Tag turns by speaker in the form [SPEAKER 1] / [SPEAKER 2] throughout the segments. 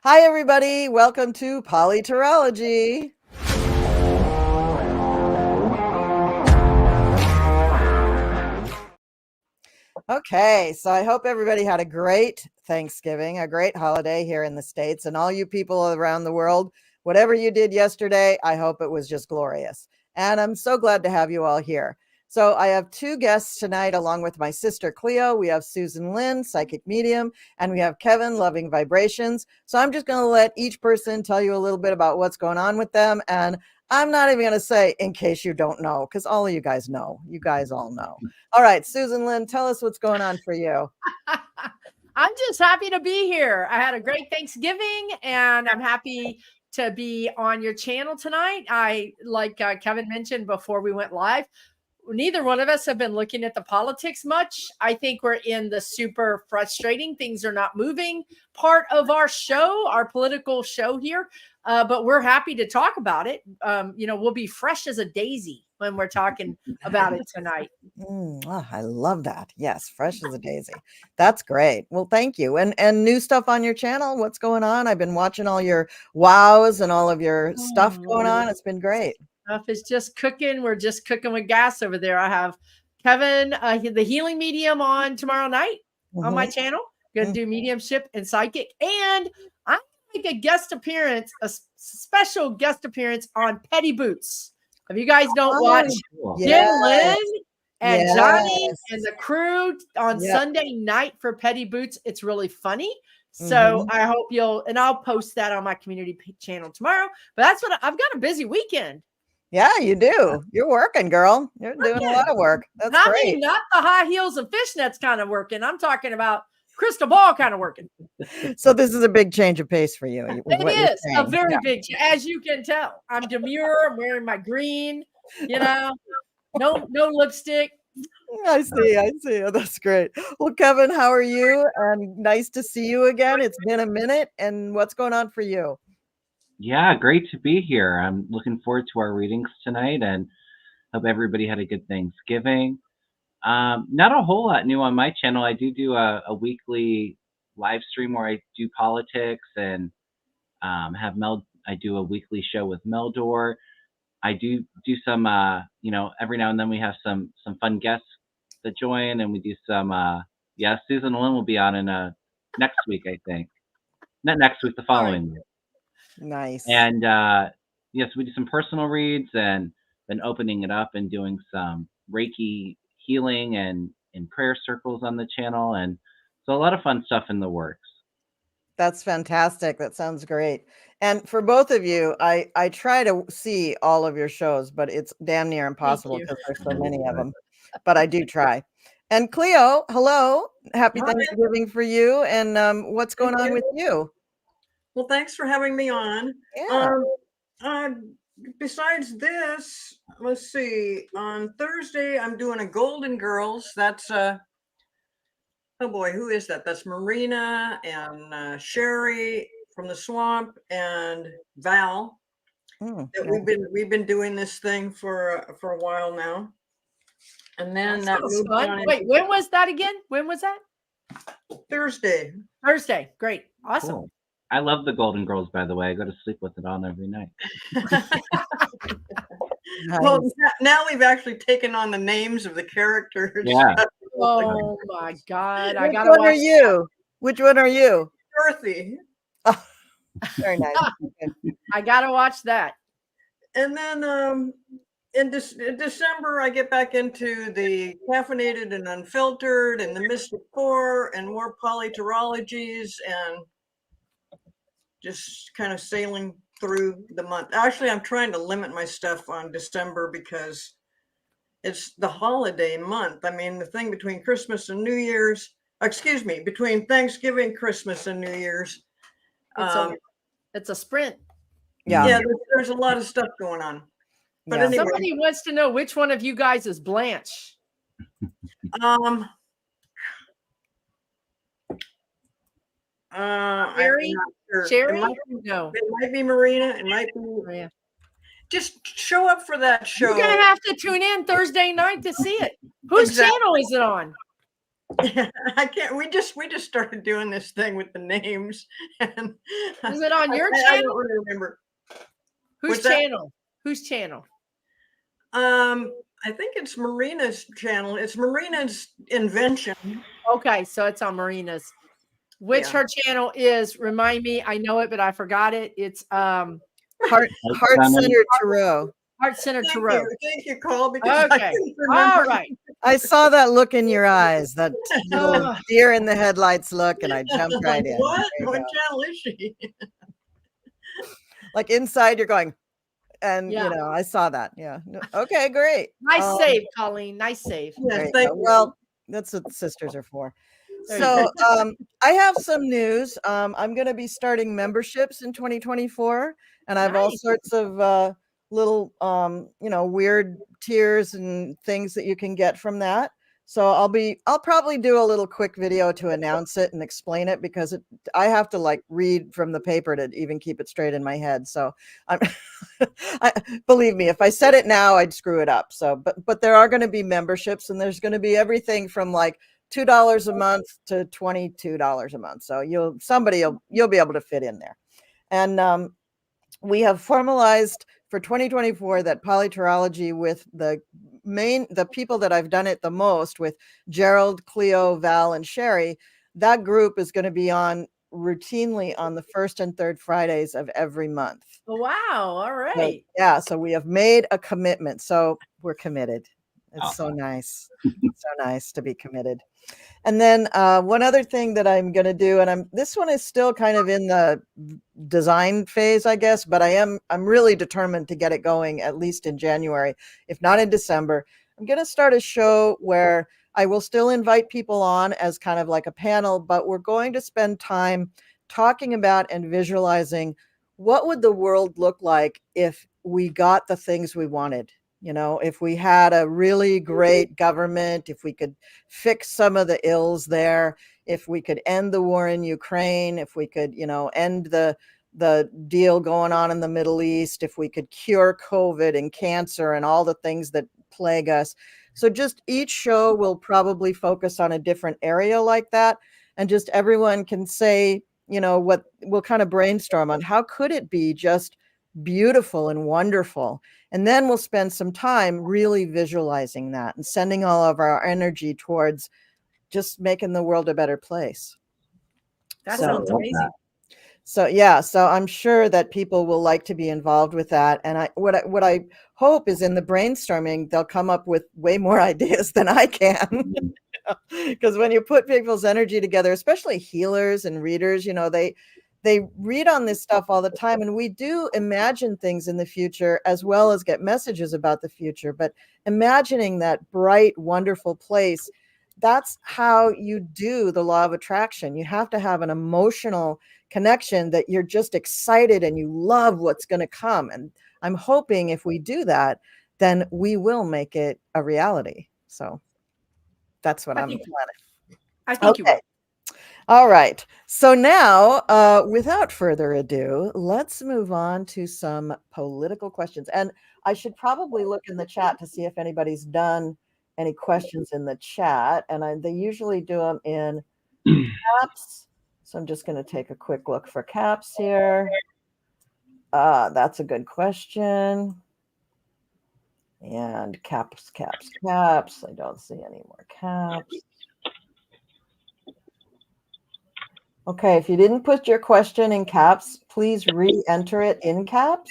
[SPEAKER 1] Hi, everybody. Welcome to PoliTarology. Okay, so I hope everybody had a great Thanksgiving, a great holiday here in the States, and all you people around the world, whatever you did yesterday, I hope it was just glorious. And I'm so glad to have you all here. So I have two guests tonight, along with my sister Cleo. We have Susan Lynn, psychic medium, and we have Kevin, loving vibrations. So I'm just going to let each person tell you a little bit about what's going on with them. And I'm not even going to say in case you don't know, because all of you guys know. You guys all know. All right, Susan Lynn, tell us what's going on for you.
[SPEAKER 2] I'm just happy to be here. I had a great Thanksgiving, and I'm happy to be on your channel tonight. Like Kevin mentioned before we went live, neither one of us have been looking at the politics much. I think we're in the super frustrating, things are not moving part of our show, our political show here. But we're happy to talk about it. We'll be fresh as a daisy when we're talking about it tonight.
[SPEAKER 1] I love that. Yes, fresh as a daisy. That's great. Well, thank you. And new stuff on your channel. What's going on? I've been watching all your wows and all of your stuff going on. It's been great.
[SPEAKER 2] Stuff is just cooking. We're just cooking with gas over there. I have Kevin, the healing medium, on tomorrow night on my channel. Going to do mediumship and psychic, and I'm going to make a guest appearance, a special guest appearance on Petty Boots. If you guys don't watch Lynn and Johnny and the crew on Sunday night for Petty Boots, it's really funny. So I hope I'll post that on my community channel tomorrow. But that's what I've got, a busy weekend.
[SPEAKER 1] Yeah, you do. You're working, girl. You're doing a lot of work. That's great.
[SPEAKER 2] I mean, not the high heels and fishnets kind of working. I'm talking about crystal ball kind of working.
[SPEAKER 1] So this is a big change of pace for you.
[SPEAKER 2] It is a very big, as you can tell. I'm demure. I'm wearing my green, no lipstick.
[SPEAKER 1] I see. Oh, that's great. Well, Kevin, how are you? And nice to see you again. It's been a minute. And what's going on for you?
[SPEAKER 3] Yeah, great to be here. I'm looking forward to our readings tonight, and hope everybody had a good Thanksgiving. Not a whole lot new on my channel. I do a weekly live stream where I do politics and I do a weekly show with Meldor. I do some every now and then we have some fun guests that join, and we do some Susan Lynn will be on in next week, I think. Not next week, the following week.
[SPEAKER 1] Nice.
[SPEAKER 3] And yes, we do some personal reads, and then opening it up and doing some Reiki healing and prayer circles on the channel. And so a lot of fun stuff in the works.
[SPEAKER 1] That's fantastic. That sounds great. And for both of you, I try to see all of your shows, but it's damn near impossible because there's so many of them. But I do try. And Cleo, hello. Happy Thanksgiving for you. And what's going on with you?
[SPEAKER 4] Well, thanks for having me on. Besides this, let's see. On Thursday, I'm doing a Golden Girls. That's oh boy, who is that? That's Marina and Sherry from the Swamp and Val. We've been doing this thing for a while now. And then
[SPEAKER 2] wait, when was that again? When was that?
[SPEAKER 4] Thursday.
[SPEAKER 2] Great. Awesome.
[SPEAKER 3] Cool. I love the Golden Girls, by the way. I go to sleep with it on every night.
[SPEAKER 4] Well, now we've actually taken on the names of the characters.
[SPEAKER 3] Yeah.
[SPEAKER 2] Oh my God.
[SPEAKER 1] Which one are you?
[SPEAKER 4] Dorothy.
[SPEAKER 1] Oh, very nice.
[SPEAKER 2] I gotta watch that.
[SPEAKER 4] And then in December, I get back into the caffeinated and unfiltered and the Mystic Core and more PoliTarologies and just kind of sailing through the month. Actually, I'm trying to limit my stuff on December because it's the holiday month. I mean, the thing between Christmas and New Year's, between Thanksgiving, Christmas, and New Year's.
[SPEAKER 2] It's a sprint.
[SPEAKER 4] Yeah, there's a lot of stuff going on. But anyway,
[SPEAKER 2] somebody wants to know which one of you guys is Blanche. Sherry? Sherry? No.
[SPEAKER 4] It might be Marina. It might be Maria. Just show up for that show.
[SPEAKER 2] You're going to have to tune in Thursday night to see it. Whose channel is it on?
[SPEAKER 4] I can't. We just started doing this thing with the names, and
[SPEAKER 2] Is it on your
[SPEAKER 4] I
[SPEAKER 2] channel?
[SPEAKER 4] don't really remember.
[SPEAKER 2] Whose channel? Whose channel?
[SPEAKER 4] I think it's Marina's channel. It's Marina's invention.
[SPEAKER 2] Okay, so it's on Marina's. Which her channel is? Remind me. I know it, but I forgot it. It's
[SPEAKER 1] Heart Center Tarot.
[SPEAKER 2] Heart Center Tarot.
[SPEAKER 4] Thank you, Cole. Because
[SPEAKER 2] okay.
[SPEAKER 4] I couldn't remember.
[SPEAKER 2] All right.
[SPEAKER 1] I saw that look in your eyes, that little deer in the headlights look, and I jumped right in.
[SPEAKER 4] What channel is she?
[SPEAKER 1] Like inside, you're going, and you know, I saw that. Yeah. Okay, great.
[SPEAKER 2] Nice save, Colleen. Nice save.
[SPEAKER 4] Yes, thank you.
[SPEAKER 1] Well, that's what sisters are for. So I have some news. I'm going to be starting memberships in 2024, and I have all sorts of little, you know, weird tiers and things that you can get from that. So I'll probably do a little quick video to announce it and explain it, because I have to like read from the paper to even keep it straight in my head. So believe me, if I said it now, I'd screw it up. So, but there are going to be memberships, and there's going to be everything from like $2 a month to $22 a month. So you'll be able to fit in there. And we have formalized for 2024 that PoliTarology, with the people that I've done it the most with, Gerald, Cleo, Val, and Sherry, that group is going to be on routinely on the first and third Fridays of every month.
[SPEAKER 2] Wow. All right.
[SPEAKER 1] So we have made a commitment. So we're committed. It's so nice. So nice to be committed. And then one other thing that I'm going to do, and this one is still kind of in the design phase, I guess, but I'm really determined to get it going at least in January, if not in December. I'm going to start a show where I will still invite people on as kind of like a panel, but we're going to spend time talking about and visualizing what would the world look like if we got the things we wanted. You know, if we had a really great government, if we could fix some of the ills there, if we could end the war in Ukraine, if we could, you know, end the deal going on in the Middle East, if we could cure COVID and cancer and all the things that plague us. So just each show will probably focus on a different area like that. And just everyone can say, you know, what we'll kind of brainstorm on, how could it be just beautiful and wonderful. And then we'll spend some time really visualizing that and sending all of our energy towards just making the world a better place.
[SPEAKER 2] That sounds amazing.
[SPEAKER 1] So I'm sure that people will like to be involved with that. And what I hope is in the brainstorming, they'll come up with way more ideas than I can. Because when you put people's energy together, especially healers and readers, you know, they read on this stuff all the time, and we do imagine things in the future as well as get messages about the future. But imagining that bright, wonderful place, that's how you do the law of attraction. You have to have an emotional connection that you're just excited and you love what's going to come. And I'm hoping if we do that, then we will make it a reality. So that's what I'm planning.
[SPEAKER 2] I think you will.
[SPEAKER 1] All right. So now, without further ado, let's move on to some political questions. And I should probably look in the chat to see if anybody's done any questions in the chat. And they usually do them in caps. So I'm just going to take a quick look for caps here. That's a good question. And caps. I don't see any more caps. Okay, if you didn't put your question in caps, please re-enter it in caps.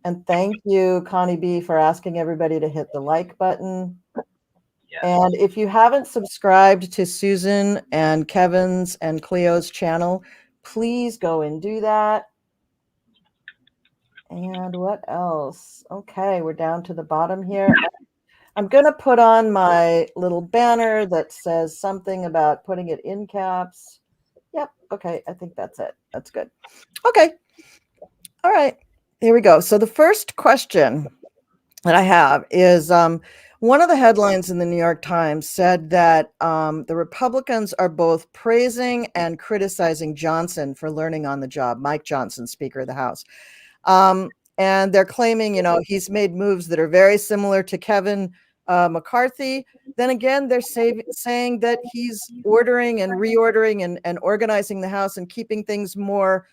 [SPEAKER 1] And thank you, Connie B, for asking everybody to hit the like button. Yeah. And if you haven't subscribed to Susan and Kevin's and Cleo's channel, please go and do that. And what else? Okay, we're down to the bottom here. I'm going to put on my little banner that says something about putting it in caps. Yep. Okay. I think that's it. That's good. Okay. All right. Here we go. So the first question that I have is one of the headlines in the New York Times said that the Republicans are both praising and criticizing Johnson for learning on the job, Mike Johnson, Speaker of the House. And they're claiming, you know, he's made moves that are very similar to Kevin McCarthy. Then again, they're saying that he's ordering and reordering and organizing the House and keeping things more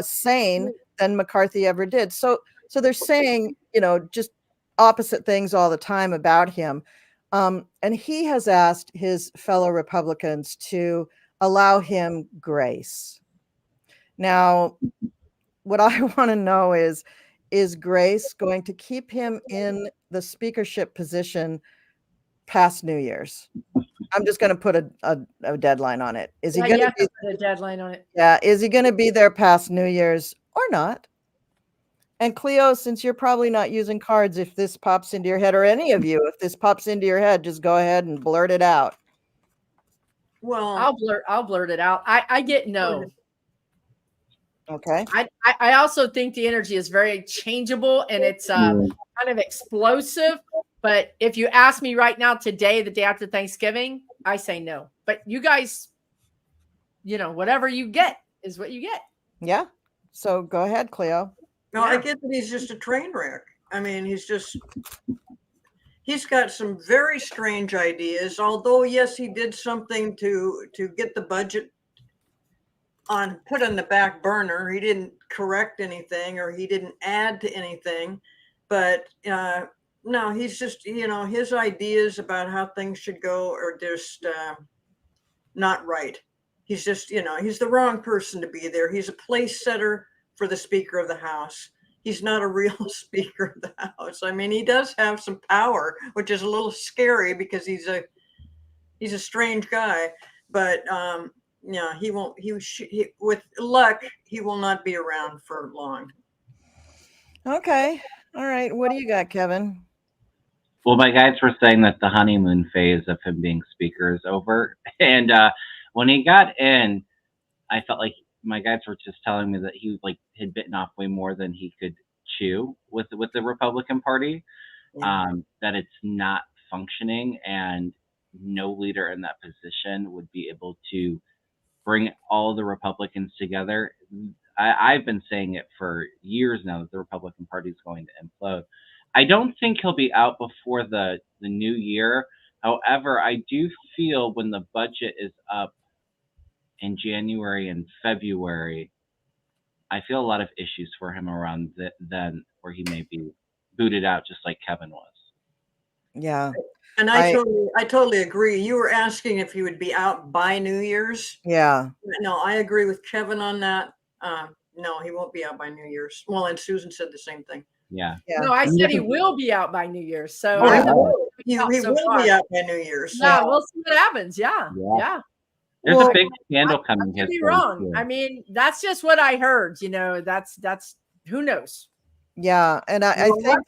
[SPEAKER 1] sane than McCarthy ever did. So they're saying, just opposite things all the time about him. And he has asked his fellow Republicans to allow him grace. Now, what I want to know is Grace going to keep him in the speakership position past New Year's? I'm just going to put a deadline on it. Is he going to
[SPEAKER 2] put a deadline on it?
[SPEAKER 1] Yeah. Is he going to be there past New Year's or not? And Cleo, since you're probably not using cards, if this pops into your head, or any of you, if this pops into your head, just go ahead and blurt it out.
[SPEAKER 4] Well,
[SPEAKER 2] I'll blurt it out. I get no.
[SPEAKER 1] Okay.
[SPEAKER 2] I also think the energy is very changeable and it's kind of explosive. But if you ask me right now, today, the day after Thanksgiving, I say no. But you guys, whatever you get is what you get.
[SPEAKER 1] Yeah. So go ahead, Cleo.
[SPEAKER 4] No, I get that he's just a train wreck. I mean, he's got some very strange ideas. Although, yes, he did something to get the budget put on the back burner. He didn't correct anything or he didn't add to anything. But no, he's just, his ideas about how things should go are just not right. He's just, he's the wrong person to be there. He's a place setter for the Speaker of the House. He's not a real Speaker of the House. I mean, he does have some power, which is a little scary because he's a strange guy. But he won't. With luck, he will not be around for long.
[SPEAKER 1] Okay. All right. What do you got, Kevin?
[SPEAKER 3] Well, my guides were saying that the honeymoon phase of him being Speaker is over, and when he got in, I felt like my guides were just telling me that he had bitten off way more than he could chew with the Republican Party. That it's not functioning, and no leader in that position would be able to bring all the Republicans together. I've been saying it for years now that the Republican Party is going to implode. I don't think he'll be out before the new year. However, I do feel when the budget is up in January and February, I feel a lot of issues for him around then where he may be booted out just like Kevin was.
[SPEAKER 1] Yeah.
[SPEAKER 4] And I totally agree. You were asking if he would be out by New Year's.
[SPEAKER 1] Yeah.
[SPEAKER 4] No, I agree with Kevin on that. No, he won't be out by New Year's. Well, and Susan said the same thing.
[SPEAKER 3] Yeah.
[SPEAKER 2] No, I said he will be out by New Year's. So
[SPEAKER 4] he will be out by New Year's.
[SPEAKER 2] Yeah, we'll see what happens. Yeah.
[SPEAKER 3] There's a big scandal coming.
[SPEAKER 2] I could be wrong. I mean, that's just what I heard. That's who knows.
[SPEAKER 1] Yeah, and I think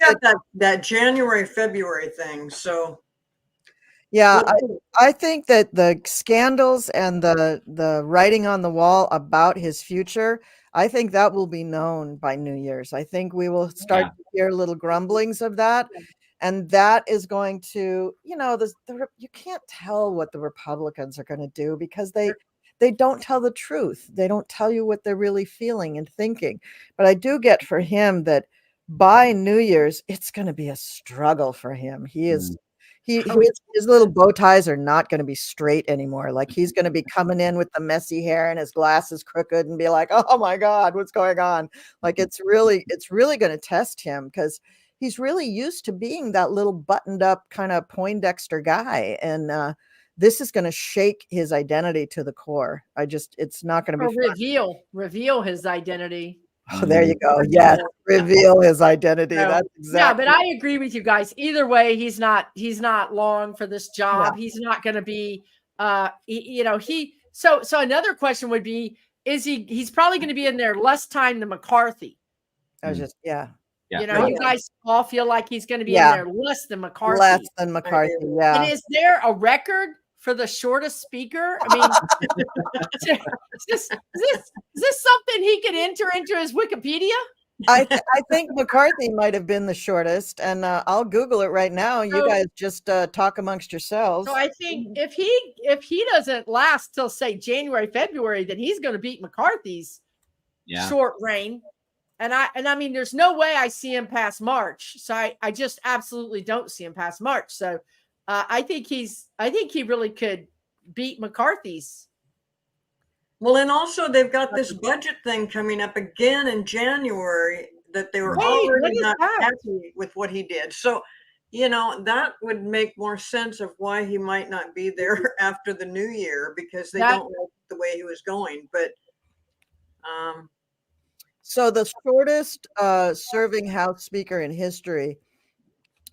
[SPEAKER 4] that January, February thing. So
[SPEAKER 1] yeah, I think that the scandals and the writing on the wall about his future, I think that will be known by New Year's. I think we will start to hear little grumblings of that. And that is going to, you can't tell what the Republicans are going to do because they don't tell the truth. They don't tell you what they're really feeling and thinking. But I do get for him that by New Year's, it's going to be a struggle for him. His little bow ties are not going to be straight anymore. Like he's going to be coming in with the messy hair and his glasses crooked and be like, oh my God, what's going on? Like it's really going to test him because he's really used to being that little buttoned up kind of Poindexter guy. And this is going to shake his identity to the core. It's not going to be
[SPEAKER 2] reveal his identity.
[SPEAKER 1] Oh, there you go. Yes. Reveal his identity. That's exactly.
[SPEAKER 2] Yeah, but I agree with you guys. Either way, he's not long for this job. Yeah. He's not going to be, so another question would be, he's probably going to be in there less time than McCarthy.
[SPEAKER 1] I was just,
[SPEAKER 2] you guys all feel like he's going to be in there less than McCarthy.
[SPEAKER 1] Less than McCarthy, yeah.
[SPEAKER 2] And is there a record for the shortest speaker? I mean, is this something he could enter into his Wikipedia?
[SPEAKER 1] I think McCarthy might have been the shortest, and I'll Google it right now. You guys just talk amongst yourselves.
[SPEAKER 2] So I think if he doesn't last till say January, February, then he's going to beat McCarthy's short reign. And I mean, there's no way I see him past March. So I just absolutely don't see him past March. So I think he really could beat McCarthy's.
[SPEAKER 4] Well, and also they've got this budget thing coming up again in January that they were already not happy with what he did. So, that would make more sense of why he might not be there after the new year, because they don't like the way he was going. But
[SPEAKER 1] so the shortest serving House Speaker in history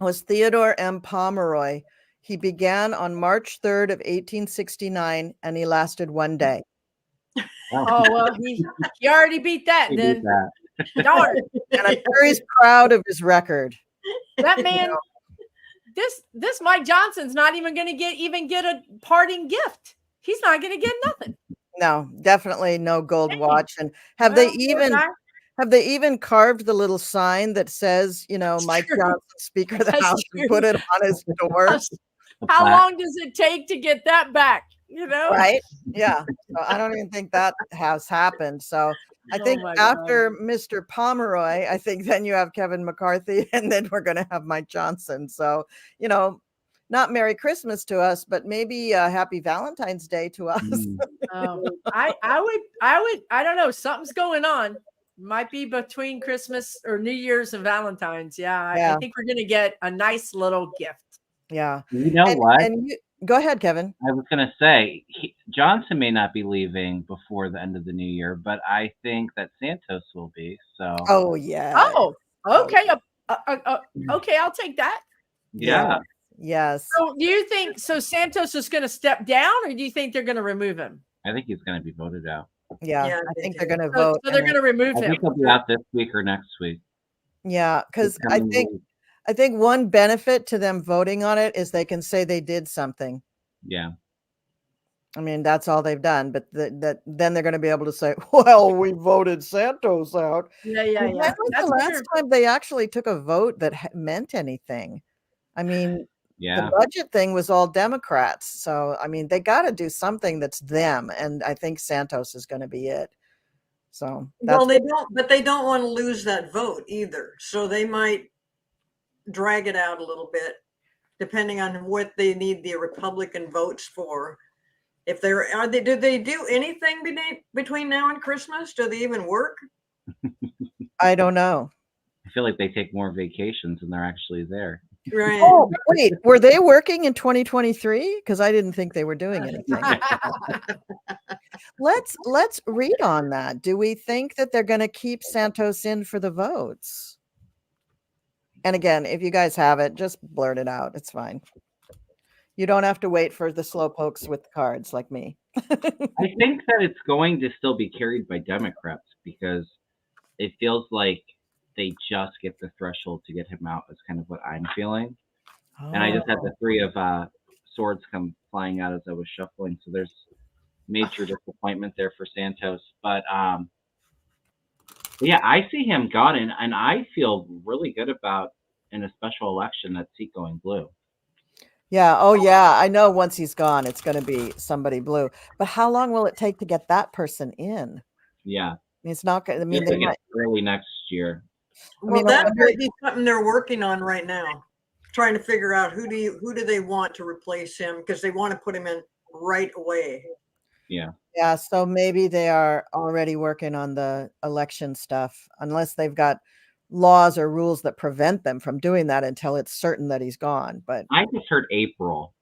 [SPEAKER 1] was Theodore M. Pomeroy. He began on March 3rd of 1869, and he lasted 1 day.
[SPEAKER 2] Oh, well, he already beat that.
[SPEAKER 3] He
[SPEAKER 2] Then,
[SPEAKER 3] beat that.
[SPEAKER 2] darn.
[SPEAKER 1] And I'm sure he's proud of his record.
[SPEAKER 2] That man, this Mike Johnson's not even going to get a parting gift. He's not going to get nothing.
[SPEAKER 1] No, definitely no gold watch. And have they even carved the little sign that says, Mike Johnson, Speaker of the House, and put it on his door?
[SPEAKER 2] How long does it take to get that back?
[SPEAKER 1] Right? Yeah. So I don't even think that has happened. So I think after Mr. Pomeroy, I think then you have Kevin McCarthy, and then we're going to have Mike Johnson. So, not Merry Christmas to us, but maybe Happy Valentine's Day to us.
[SPEAKER 2] I don't know. Something's going on. Might be between Christmas or New Year's and Valentine's. Yeah. I think we're going to get a nice little gift.
[SPEAKER 1] Yeah.
[SPEAKER 3] You know what?
[SPEAKER 1] Go ahead, Kevin.
[SPEAKER 3] I was going to say, Johnson may not be leaving before the end of the new year, but I think that Santos will be. So.
[SPEAKER 1] Oh, yeah.
[SPEAKER 2] Oh, okay. Okay, I'll take that.
[SPEAKER 3] Yeah.
[SPEAKER 1] Yes.
[SPEAKER 2] So do you think Santos is going to step down, or do you think they're going to remove him?
[SPEAKER 3] I think he's going to be voted out.
[SPEAKER 1] Yeah, I think they're going to vote.
[SPEAKER 2] So they're going to remove him.
[SPEAKER 3] I think he'll be out this week or next week.
[SPEAKER 1] Yeah, because I think one benefit to them voting on it is they can say they did something.
[SPEAKER 3] Yeah.
[SPEAKER 1] I mean, that's all they've done, but then they're going to be able to say, well, we voted Santos out.
[SPEAKER 2] Yeah.
[SPEAKER 1] When was the last time they actually took a vote that meant anything? I mean, the budget thing was all Democrats. So, I mean, they got to do something that's them. And I think Santos is going to be it. So,
[SPEAKER 4] they don't want to lose that vote either. So they might drag it out a little bit, depending on what they need the Republican votes for. If do they do anything between now and Christmas? Do they even work?
[SPEAKER 1] I don't know.
[SPEAKER 3] I feel like they take more vacations than they're actually there.
[SPEAKER 4] Right.
[SPEAKER 1] Oh, wait, were they working in 2023? Because I didn't think they were doing anything. Let's read on that. Do we think that they're going to keep Santos in for the votes? And again, if you guys have it, just blurt it out. It's fine. You don't have to wait for the slow pokes with the cards like me.
[SPEAKER 3] I think that it's going to still be carried by Democrats because it feels like they just get the threshold to get him out is kind of what I'm feeling. Oh. And I just had the three of swords come flying out as I was shuffling. So there's major disappointment there for Santos. But yeah, I see him gone. And I feel really good about in a special election that seat going blue.
[SPEAKER 1] Yeah. Oh, yeah. I know once he's gone, it's going to be somebody blue. But how long will it take to get that person in?
[SPEAKER 3] Yeah.
[SPEAKER 1] It's not going to, I mean,
[SPEAKER 3] they might early next year.
[SPEAKER 4] Well, that might be something they're working on right now, trying to figure out who do they want to replace him, because they want to put him in right away.
[SPEAKER 3] Yeah.
[SPEAKER 1] Yeah. So maybe they are already working on the election stuff, unless they've got laws or rules that prevent them from doing that until it's certain that he's gone. But
[SPEAKER 3] I just heard April,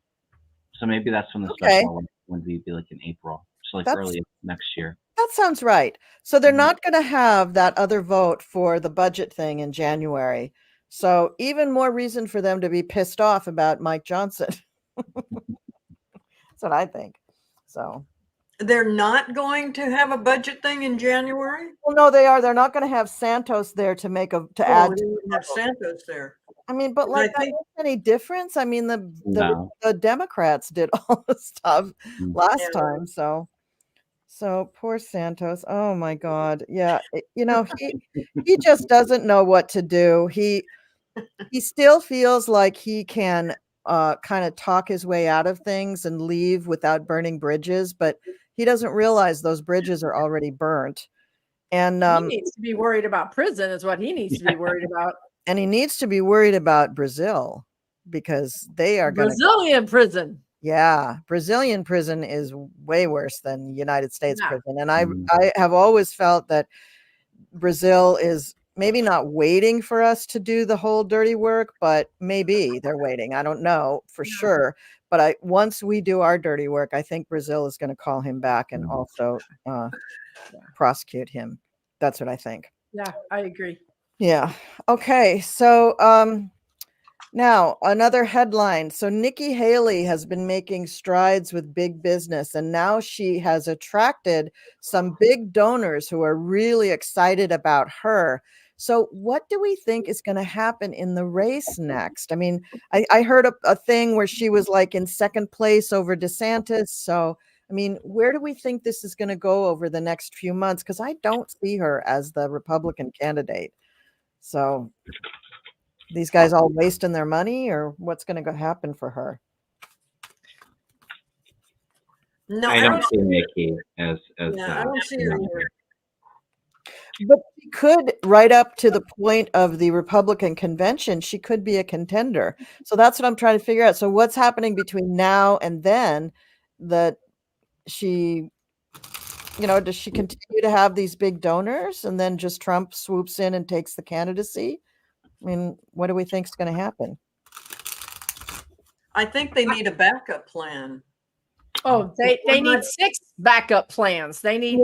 [SPEAKER 3] so maybe that's when the special election would be like in April, so like early next year.
[SPEAKER 1] That sounds right. So they're not going to have that other vote for the budget thing in January. So even more reason for them to be pissed off about Mike Johnson. That's what I think. So
[SPEAKER 4] they're not going to have a budget thing in January?
[SPEAKER 1] Well, no, they are. They're not going to have Santos there to add.
[SPEAKER 4] Have Santos there.
[SPEAKER 1] I mean, but like, that makes any difference? I mean, the Democrats did all the stuff last time. So poor Santos. Oh my God. Yeah. He just doesn't know what to do. He still feels like he can kind of talk his way out of things and leave without burning bridges, but he doesn't realize those bridges are already burnt. And
[SPEAKER 2] he needs to be worried about prison is what he needs to be worried about.
[SPEAKER 1] and he needs to be worried about Brazil, because they are going to
[SPEAKER 2] Brazilian prison.
[SPEAKER 1] Yeah, Brazilian prison is way worse than United States
[SPEAKER 2] Yeah.
[SPEAKER 1] prison. And I have always felt that Brazil is maybe not waiting for us to do the whole dirty work, but maybe they're waiting. I don't know for sure. But once we do our dirty work, I think Brazil is going to call him back and also prosecute him. That's what I think.
[SPEAKER 2] Yeah, I agree.
[SPEAKER 1] Yeah. Okay. So now another headline. So Nikki Haley has been making strides with big business, and now she has attracted some big donors who are really excited about her. So what do we think is going to happen in the race next? I mean, I heard a thing where she was like in second place over DeSantis. So, I mean, where do we think this is going to go over the next few months? Because I don't see her as the Republican candidate. So these guys all wasting their money, or what's going to happen for her?
[SPEAKER 4] No,
[SPEAKER 3] I don't see Nikki as
[SPEAKER 4] I don't see her either.
[SPEAKER 1] But she could, right up to the point of the Republican convention, she could be a contender. So that's what I'm trying to figure out. So what's happening between now and then that she, does she continue to have these big donors, and then just Trump swoops in and takes the candidacy? I mean, what do we think is going to happen?
[SPEAKER 4] I think they need a backup plan.
[SPEAKER 2] Oh, they need 6 backup plans. They need,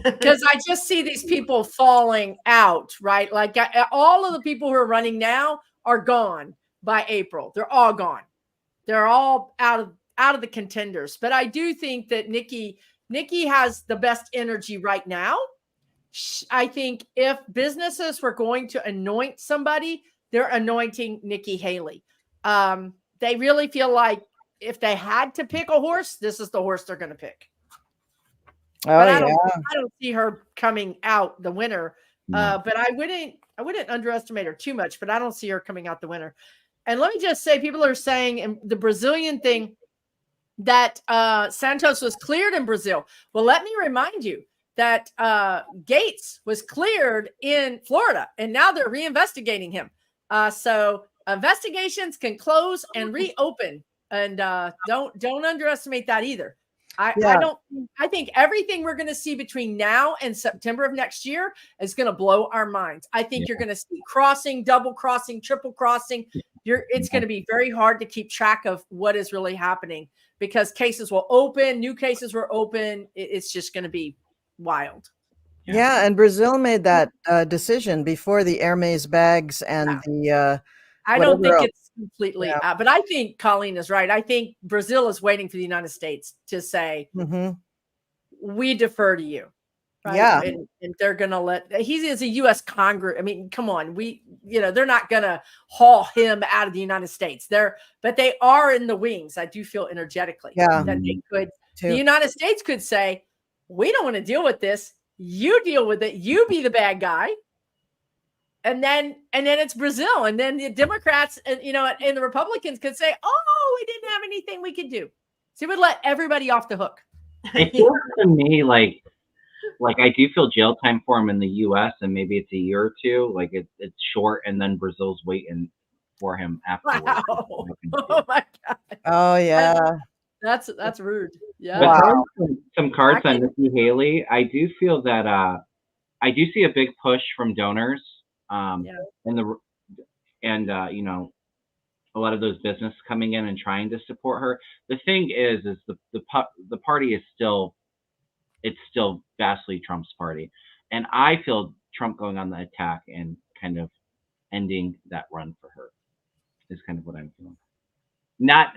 [SPEAKER 2] because I just see these people falling out, right? Like all of the people who are running now are gone by April. They're all gone. They're all out of the contenders. But I do think that Nikki has the best energy right now. I think if businesses were going to anoint somebody, they're anointing Nikki Haley. They really feel like if they had to pick a horse, this is the horse they're going to pick.
[SPEAKER 1] Oh,
[SPEAKER 2] but
[SPEAKER 1] I
[SPEAKER 2] don't see her coming out the winner. But I wouldn't underestimate her too much, but I don't see her coming out the winner. And let me just say, people are saying in the Brazilian thing that Santos was cleared in Brazil. Well, let me remind you that Gates was cleared in Florida, and now they're reinvestigating him. So investigations can close and reopen, and don't underestimate that either. I think everything we're going to see between now and September of next year is going to blow our minds. I think you're going to see crossing, double crossing, triple crossing. It's going to be very hard to keep track of what is really happening, because cases will open, new cases will open. It's just going to be wild.
[SPEAKER 1] Yeah, and Brazil made that decision before the Hermes bags and the
[SPEAKER 2] I don't think it's completely but I think Colleen is right. I think Brazil is waiting for the United States to say, we defer to you. Right?
[SPEAKER 1] Yeah.
[SPEAKER 2] And they're going to he is a U.S. Congress. I mean, come on. They're not going to haul him out of the United States. But they are in the wings. I do feel energetically that they could. The United States could say, we don't want to deal with this. You deal with it. You be the bad guy. And then it's Brazil. And then the Democrats and the Republicans could say, oh, we didn't have anything we could do. So it would let everybody off the hook.
[SPEAKER 3] It feels to me like I do feel jail time for him in the U.S. and maybe it's a year or two. Like it's short, and then Brazil's waiting for him afterwards.
[SPEAKER 2] Wow. Oh my God.
[SPEAKER 1] Oh yeah.
[SPEAKER 2] That's rude. Yeah.
[SPEAKER 3] Wow. Some cards on Nikki Haley. I do feel that I do see a big push from donors. A lot of those businesses coming in and trying to support her. The thing is the party is still vastly Trump's party, and I feel Trump going on the attack and kind of ending that run for her is kind of what I'm feeling. Not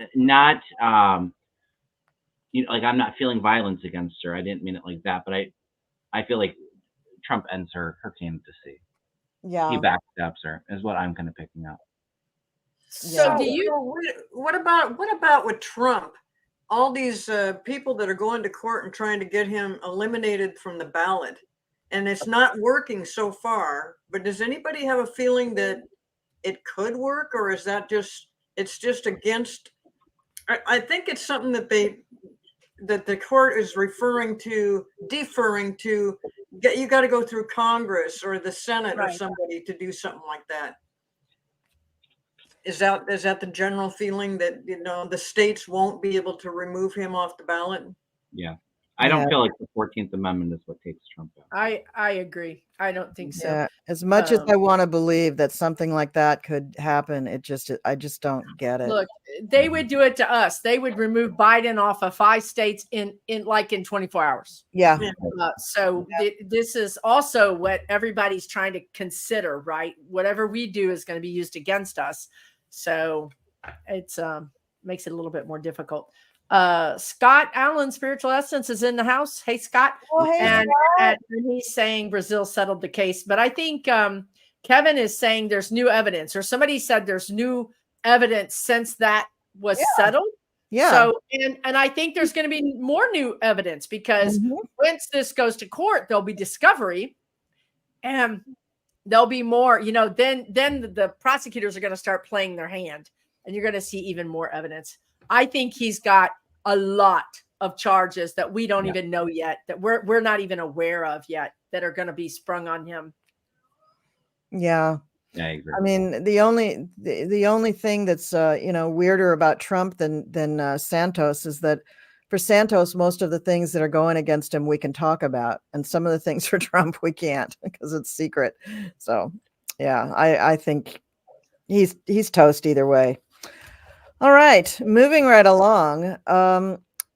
[SPEAKER 3] like I'm not feeling violence against her. I didn't mean it like that, but I feel like Trump ends her candidacy.
[SPEAKER 1] Yeah,
[SPEAKER 3] he backstabs her is what I'm kind of picking up.
[SPEAKER 2] So
[SPEAKER 4] what about with Trump? All these people that are going to court and trying to get him eliminated from the ballot, and it's not working so far. But does anybody have a feeling that it could work, or is that it's just against? I think it's something that the court is deferring to you got to go through Congress or the Senate or
[SPEAKER 2] Right.
[SPEAKER 4] somebody to do something like that. Is that the general feeling that, the states won't be able to remove him off the ballot?
[SPEAKER 3] Yeah. I don't feel like the 14th Amendment is what takes Trump out.
[SPEAKER 2] I agree. I don't think so.
[SPEAKER 1] Yeah, as much as I want to believe that something like that could happen, I just don't get it.
[SPEAKER 2] Look, they would do it to us. They would remove Biden off of 5 states in 24 hours.
[SPEAKER 1] Yeah.
[SPEAKER 2] This is also what everybody's trying to consider, right? Whatever we do is going to be used against us. So it's makes it a little bit more difficult. Scott Allen, Spiritual Essence, is in the house. Hey, Scott.
[SPEAKER 1] Oh, hey,
[SPEAKER 2] and
[SPEAKER 1] Scott.
[SPEAKER 2] he's saying Brazil settled the case. But I think Kevin is saying there's new evidence, or somebody said there's new evidence since that was settled.
[SPEAKER 1] Yeah.
[SPEAKER 2] So, and I think there's going to be more new evidence because once this goes to court, there'll be discovery and there'll be more, then the prosecutors are going to start playing their hand and you're going to see even more evidence. I think he's got a lot of charges that we don't even know yet, that we're not even aware of yet, that are going to be sprung on him.
[SPEAKER 1] Yeah.
[SPEAKER 3] Yeah, I agree.
[SPEAKER 1] I mean, the only thing that's weirder about Trump than Santos is that for Santos, most of the things that are going against him we can talk about, and some of the things for Trump we can't because it's secret. So, yeah, I think he's toast either way. All right, moving right along.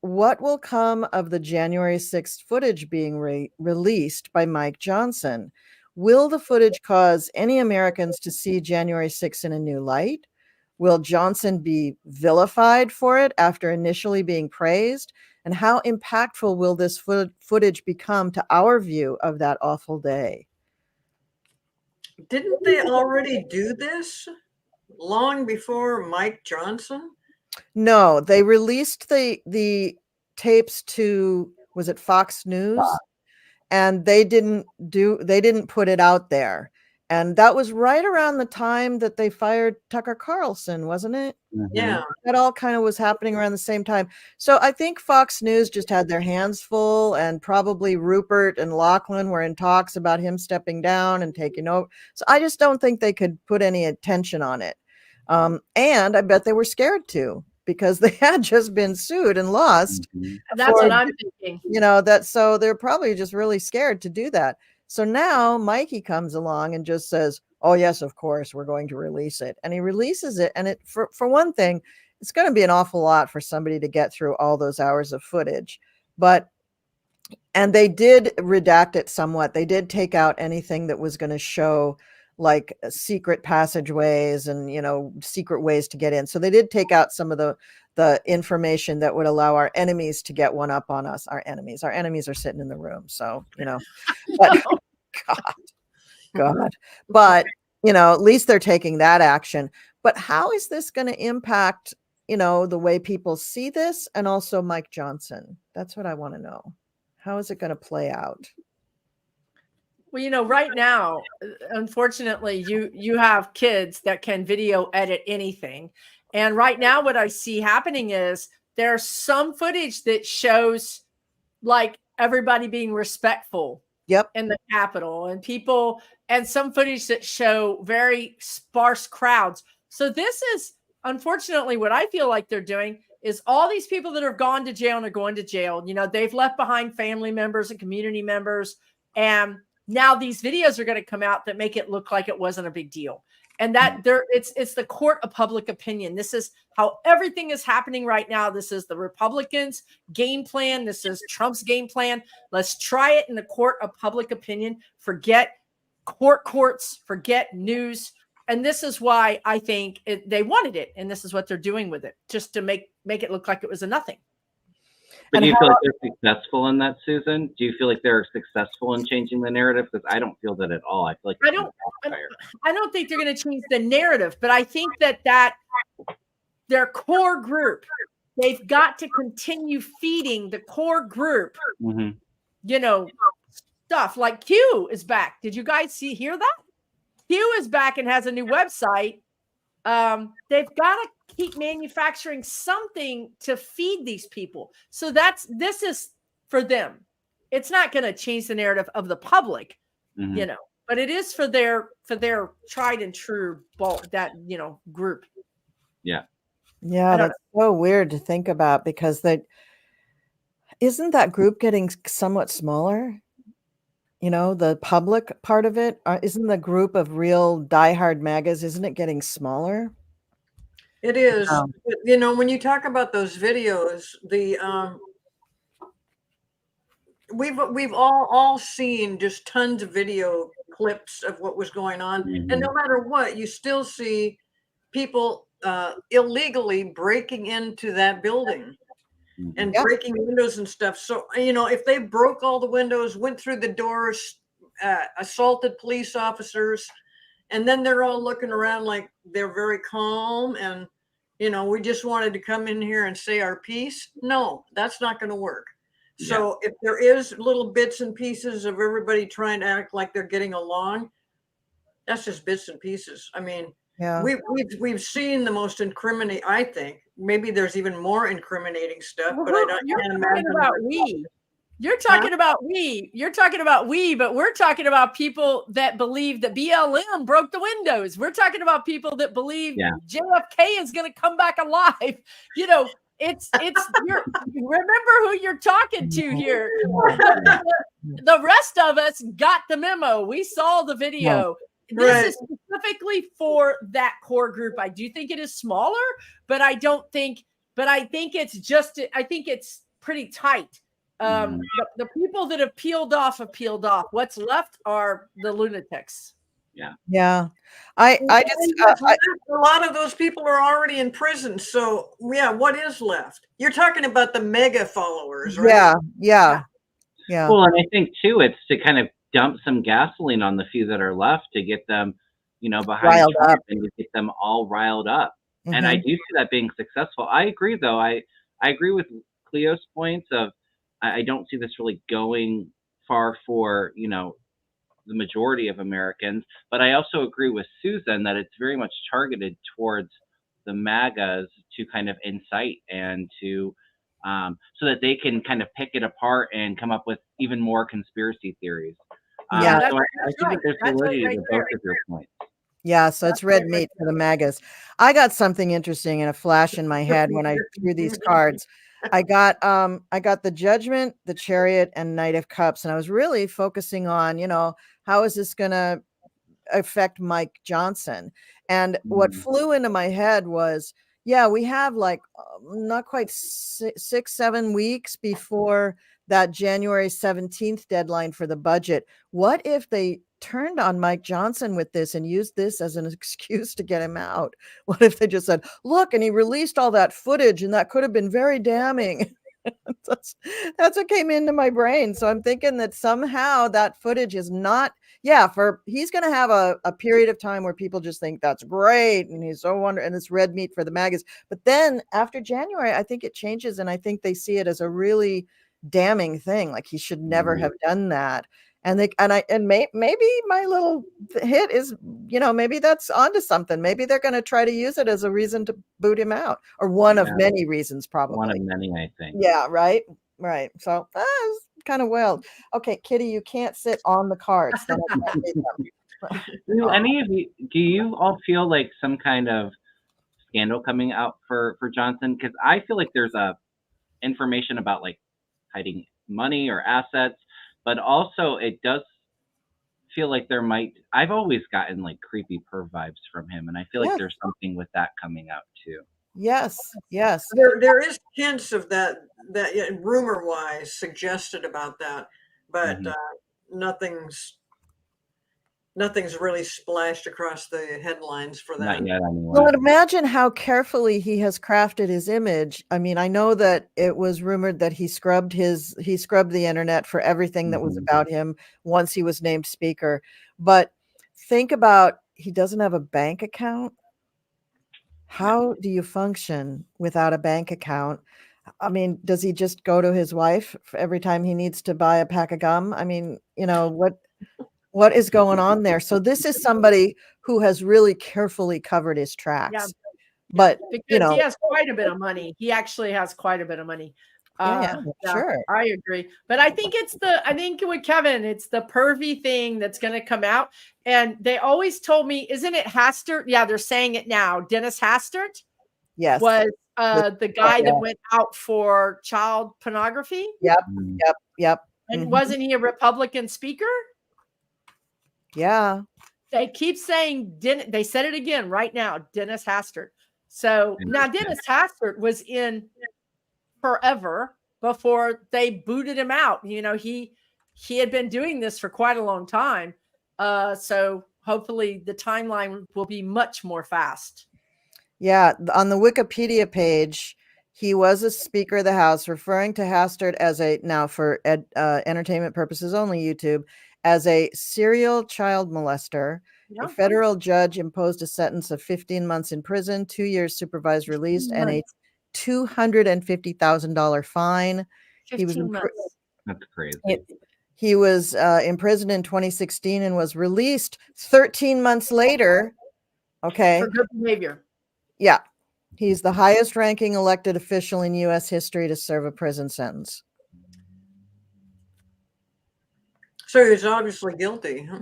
[SPEAKER 1] What will come of the January 6th footage being released by Mike Johnson? Will the footage cause any Americans to see January 6th in a new light? Will Johnson be vilified for it after initially being praised? And how impactful will this footage become to our view of that awful day?
[SPEAKER 4] Didn't they already do this long before Mike Johnson?
[SPEAKER 1] No, they released the tapes to, was it Fox News? And they didn't put it out there. And that was right around the time that they fired Tucker Carlson, wasn't it?
[SPEAKER 4] Yeah.
[SPEAKER 1] That all kind of was happening around the same time. So I think Fox News just had their hands full, and probably Rupert and Lachlan were in talks about him stepping down and taking over. So I just don't think they could put any attention on it. And I bet they were scared to, because they had just been sued and lost.
[SPEAKER 2] That's what I'm thinking.
[SPEAKER 1] So they're probably just really scared to do that. So now Mikey comes along and just says, oh yes, of course, we're going to release it. And he releases it. And it, for one thing, it's going to be an awful lot for somebody to get through all those hours of footage. And they did redact it somewhat. They did take out anything that was going to show like secret passageways and, secret ways to get in. So they did take out some of the information that would allow our enemies to get one up on us. Our enemies are sitting in the room. So, but God, but, at least they're taking that action. But how is this going to impact, the way people see this, and also Mike Johnson? That's what I want to know. How is it going to play out?
[SPEAKER 2] Well, right now, unfortunately, you have kids that can video edit anything. And right now, what I see happening is there's some footage that shows like everybody being respectful in the Capitol, and people, and some footage that show very sparse crowds. So this is, unfortunately, what I feel like they're doing is all these people that have gone to jail and are going to jail, they've left behind family members and community members. And now these videos are going to come out that make it look like it wasn't a big deal. And that it's the court of public opinion. This is how everything is happening right now. This is the Republicans' game plan. This is Trump's game plan. Let's try it in the court of public opinion. Forget courts, forget news. And this is why I think they wanted it. And this is what they're doing with it, just to make it look like it was a nothing.
[SPEAKER 3] But do you feel like they're successful in that, Susan? Do you feel like they're successful in changing the narrative? Because I don't feel that at all. I feel like
[SPEAKER 2] I don't think they're going to change the narrative, but I think that their core group, they've got to continue feeding the core group, stuff like Q is back. Did you guys hear that? Q is back and has a new website. They've got to keep manufacturing something to feed these people. So this is for them. it's not going to change the narrative of the public,
[SPEAKER 3] Mhm.
[SPEAKER 2] you know, but it is for their tried and true that, you know, group.
[SPEAKER 3] Yeah.
[SPEAKER 1] Yeah, that's so weird to think about, because isn't that group getting somewhat smaller? You know, the public part of it, isn't the group of real diehard MAGAs, isn't it getting smaller?
[SPEAKER 4] It is.
[SPEAKER 1] Oh.
[SPEAKER 4] But, you know, when you talk about those videos, we've all seen just tons of video clips of what was going on, and no matter what, you still see people illegally breaking into that building and breaking windows and stuff. So, you know, if they broke all the windows, went through the doors, assaulted police officers, and then they're all looking around like they're very calm and, you know, we just wanted to come in here and say our piece. No, that's not going to work. So if there is little bits and pieces of everybody trying to act like they're getting along, that's just bits and pieces. I mean, we've seen the most incriminating. I think maybe there's even more incriminating stuff, but I can't imagine.
[SPEAKER 2] You're talking about we. You're talking about we, but we're talking about people that believe that BLM broke the windows. We're talking about people that believe JFK is going to come back alive. You know, it's remember who you're talking to here. The rest of us got the memo. We saw the video. This is specifically for that core group. I do think it is smaller, but I think it's pretty tight. The people that have peeled off. What's left are the lunatics.
[SPEAKER 1] Yeah. I just
[SPEAKER 4] a lot of those people are already in prison. So yeah, what is left? You're talking about the mega followers, right?
[SPEAKER 1] Yeah.
[SPEAKER 3] Well, and I think too, it's to kind of dump some gasoline on the few that are left to get them, you know, behind Trump and to get them all riled up. And I do see that being successful. I agree, though. I agree with Cleo's points of I don't see this really going far for, you know, the majority of Americans. But I also agree with Susan that it's very much targeted towards the MAGAs to kind of incite and to so that they can kind of pick it apart and come up with even more conspiracy theories. So I think that there's validity to both of your points.
[SPEAKER 1] Yeah, so it's red meat for the MAGAs. I got something interesting in a flash in my head when I threw these cards. I got the Judgment, the Chariot, and Knight of Cups, and I was really focusing on, you know, how is this going to affect Mike Johnson? And what flew into my head was, we have like not quite 6-7 weeks before that January 17th deadline for the budget. What if they turned on Mike Johnson with this and used this as an excuse to get him out? What if they just said, look, and he released all that footage and that could have been very damning? That's what came into my brain. So I'm thinking that somehow that footage is not, he's going to have a period of time where people just think that's great and he's so wonderful and it's red meat for the MAGAs. But then after January, I think it changes and I think they see it as a really damning thing. Like he should never have done that. And maybe my little hit is, you know, maybe that's onto something. Maybe they're going to try to use it as a reason to boot him out, or one of many reasons, probably.
[SPEAKER 3] One of many, I think.
[SPEAKER 1] Yeah, right. So it's kind of wild. Okay, Kitty, you can't sit on the cards. Then I can't read them.
[SPEAKER 3] Do you all feel like some kind of scandal coming out for Johnson? Because I feel like there's information about like hiding money or assets. But also, it does feel like I've always gotten like creepy perv vibes from him. And I feel like there's something with that coming out too.
[SPEAKER 1] Yes.
[SPEAKER 4] There is hints of that rumor wise suggested about that, but nothing's really splashed across the headlines for that.
[SPEAKER 3] Not yet, anyway.
[SPEAKER 1] Well, imagine how carefully he has crafted his image. I mean, I know that it was rumored that he scrubbed the internet for everything that was about him once he was named speaker. But think about, he doesn't have a bank account. How do you function without a bank account? I mean, does he just go to his wife every time he needs to buy a pack of gum? I mean, you know, what is going on there? So this is somebody who has really carefully covered his tracks. But
[SPEAKER 2] because he has quite a bit of money. He actually has quite a bit of money.
[SPEAKER 1] Yeah, sure.
[SPEAKER 2] I agree. But I think with Kevin, it's the pervy thing that's going to come out. And they always told me, isn't it Hastert? Yeah, they're saying it now. Dennis Hastert
[SPEAKER 1] Yes.
[SPEAKER 2] was the guy
[SPEAKER 1] yeah.
[SPEAKER 2] that went out for child pornography.
[SPEAKER 1] Yep.
[SPEAKER 3] Mm.
[SPEAKER 1] Yep.
[SPEAKER 2] And wasn't he a Republican speaker?
[SPEAKER 1] Yeah.
[SPEAKER 2] They keep saying, they said it again right now, Dennis Hastert. So now Dennis Hastert was in forever before they booted him out. You know, he had been doing this for quite a long time. So hopefully the timeline will be much more fast.
[SPEAKER 1] Yeah. On the Wikipedia page, he was a Speaker of the House, referring to Hastert as now for entertainment purposes only, YouTube, as a serial child molester.
[SPEAKER 2] Yeah.
[SPEAKER 1] A federal judge imposed a sentence of 15 months in prison, 2 years supervised release, and a $250,000 fine.
[SPEAKER 2] 15 months.
[SPEAKER 3] That's crazy.
[SPEAKER 1] He was imprisoned in 2016 and was released 13 months later. Okay.
[SPEAKER 2] For good behavior.
[SPEAKER 1] Yeah. He's the highest ranking elected official in U.S. history to serve a prison sentence.
[SPEAKER 4] So he's obviously guilty, huh?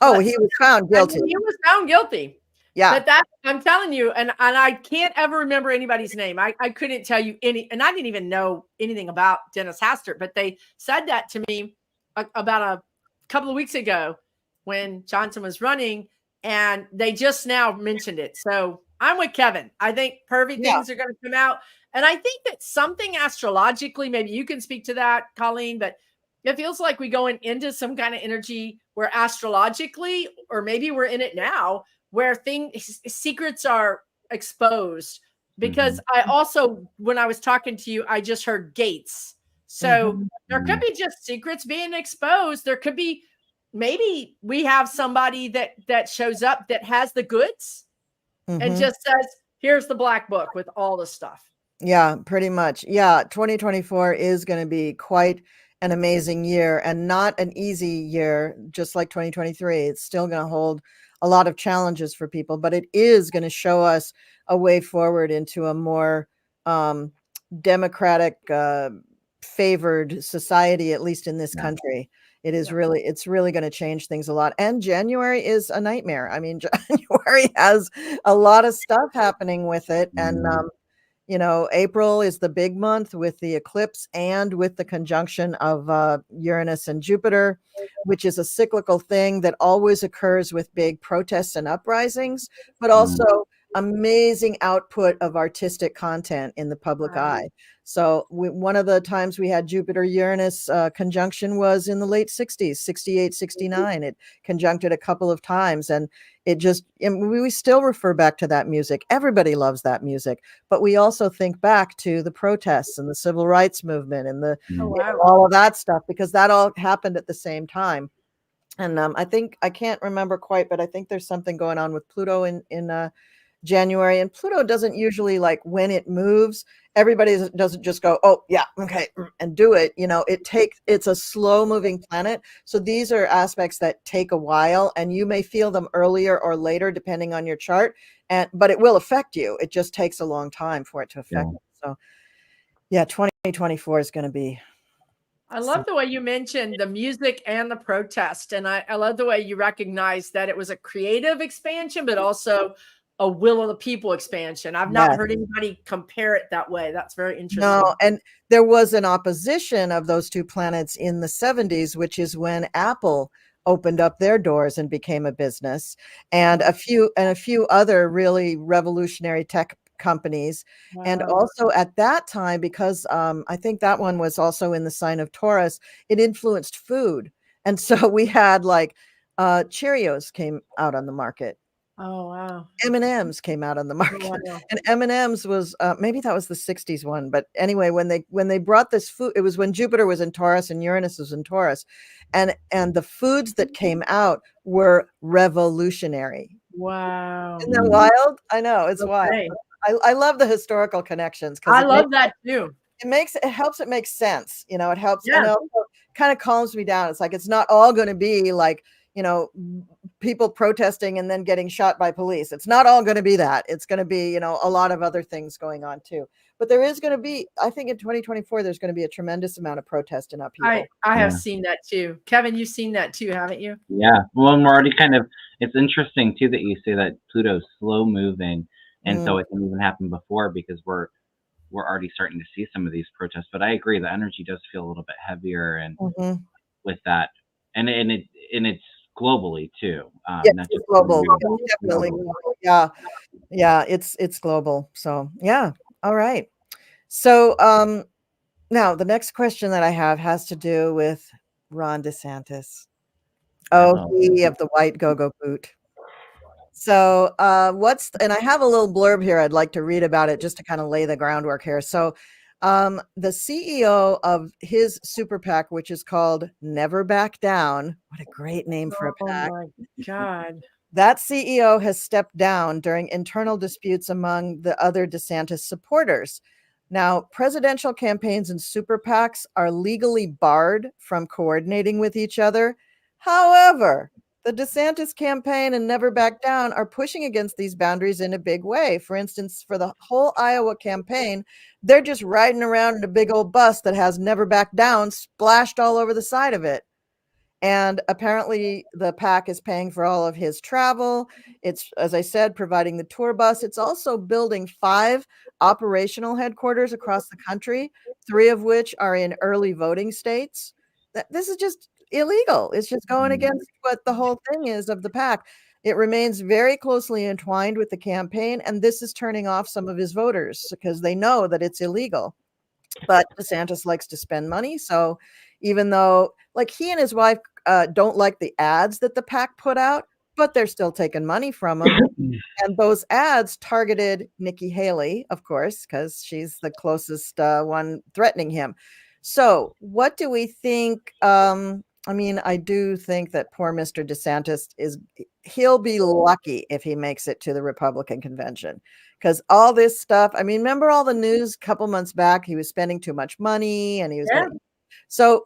[SPEAKER 1] Oh, he was found guilty.
[SPEAKER 2] I mean, he was found guilty.
[SPEAKER 1] Yeah.
[SPEAKER 2] But I'm telling you, and I can't ever remember anybody's name. I couldn't tell you and I didn't even know anything about Dennis Hastert, but they said that to me about a couple of weeks ago when Johnson was running, and they just now mentioned it. So I'm with Kevin. I think pervy things are going to come out. And I think that something astrologically, maybe you can speak to that, Colleen, but it feels like we're going into some kind of energy where astrologically, or maybe we're in it now, where secrets are exposed. Because I also, when I was talking to you, I just heard gates. So there could be just secrets being exposed. There could be, maybe we have somebody that shows up that has the goods and just says, here's the black book with all the stuff.
[SPEAKER 1] Yeah, pretty much. Yeah. 2024 is going to be quite an amazing year, and not an easy year, just like 2023. It's still going to hold a lot of challenges for people, but it is going to show us a way forward into a more democratic, favored society, at least in this country. It is it's really going to change things a lot. And January is a nightmare. I mean, January has a lot of stuff happening with it. And, you know, April is the big month with the eclipse and with the conjunction of Uranus and Jupiter, which is a cyclical thing that always occurs with big protests and uprisings, but also amazing output of artistic content in the public eye. So one of the times we had Jupiter-Uranus conjunction was in the late 60s, 68, 69. It conjuncted a couple of times, and we still refer back to that music. Everybody loves that music, but we also think back to the protests and the civil rights movement and all of that stuff, because that all happened at the same time. And I think, I can't remember quite, but I think there's something going on with Pluto in January. And Pluto doesn't usually, like, when it moves, everybody doesn't just go, oh yeah, okay, and do it. You know, it's a slow moving planet. So these are aspects that take a while, and you may feel them earlier or later, depending on your chart. But it will affect you. It just takes a long time for it to affect you. So yeah, 2024 is going to be.
[SPEAKER 2] I love the way you mentioned the music and the protest. And I love the way you recognize that it was a creative expansion, but also a will of the people expansion. I've not heard anybody compare it that way. That's very interesting.
[SPEAKER 1] No, and there was an opposition of those two planets in the 70s, which is when Apple opened up their doors and became a business, and a few other really revolutionary tech companies. And also at that time, because I think that one was also in the sign of Taurus, it influenced food. And so we had like Cheerios came out on the market.
[SPEAKER 2] Oh, wow.
[SPEAKER 1] M&Ms came out on the market.
[SPEAKER 2] Oh, wow.
[SPEAKER 1] And M&Ms was maybe that was the 60s one. But anyway, when they brought this food, it was when Jupiter was in Taurus and Uranus was in Taurus. And the foods that came out were revolutionary.
[SPEAKER 2] Wow.
[SPEAKER 1] Isn't that wild? I know, it's wild. I love the historical connections.
[SPEAKER 2] I love that too.
[SPEAKER 1] It helps it make sense. You know, it helps. And it also kind of calms me down. It's like, it's not all going to be like, you know, people protesting and then getting shot by police. It's not all going to be that. It's going to be, you know, a lot of other things going on too. But there is going to be, I think in 2024, there's going to be a tremendous amount of protest and upheaval.
[SPEAKER 2] I have seen that too. Kevin, you've seen that too, haven't you?
[SPEAKER 3] Yeah. Well, and we're already it's interesting too that you say that Pluto's slow moving. And so it can even happen before, because we're already starting to see some of these protests. But I agree, the energy does feel a little bit heavier, and with that, and it's globally too.
[SPEAKER 1] Yes,
[SPEAKER 3] Not
[SPEAKER 1] it's
[SPEAKER 3] just
[SPEAKER 1] global.
[SPEAKER 3] global.
[SPEAKER 1] Definitely. Yeah, it's global. So yeah. All right. So now the next question that I have has to do with Ron DeSantis. Oh, he of the white go-go boot. So and I have a little blurb here I'd like to read about it, just to kind of lay the groundwork here. So the CEO of his super PAC, which is called Never Back Down. What a great name for a PAC.
[SPEAKER 2] Oh my God.
[SPEAKER 1] That CEO has stepped down during internal disputes among the other DeSantis supporters. Now, presidential campaigns and super PACs are legally barred from coordinating with each other. However, the DeSantis campaign and Never Back Down are pushing against these boundaries in a big way. For instance, for the whole Iowa campaign, they're just riding around in a big old bus that has Never Back Down splashed all over the side of it. And apparently the PAC is paying for all of his travel. It's, as I said, providing the tour bus. It's also building 5 operational headquarters across the country, 3 of which are in early voting states. This is just illegal. It's just going against what the whole thing is of the PAC. It remains very closely entwined with the campaign, and this is turning off some of his voters because they know that it's illegal. But DeSantis likes to spend money. So even though, like, he and his wife don't like the ads that the PAC put out, but they're still taking money from him. And those ads targeted Nikki Haley, of course, because she's the closest one threatening him. So what do we think? I mean, I do think that poor Mr. DeSantis he'll be lucky if he makes it to the Republican convention, because all this stuff, I mean, remember all the news a couple months back, he was spending too much money and he was so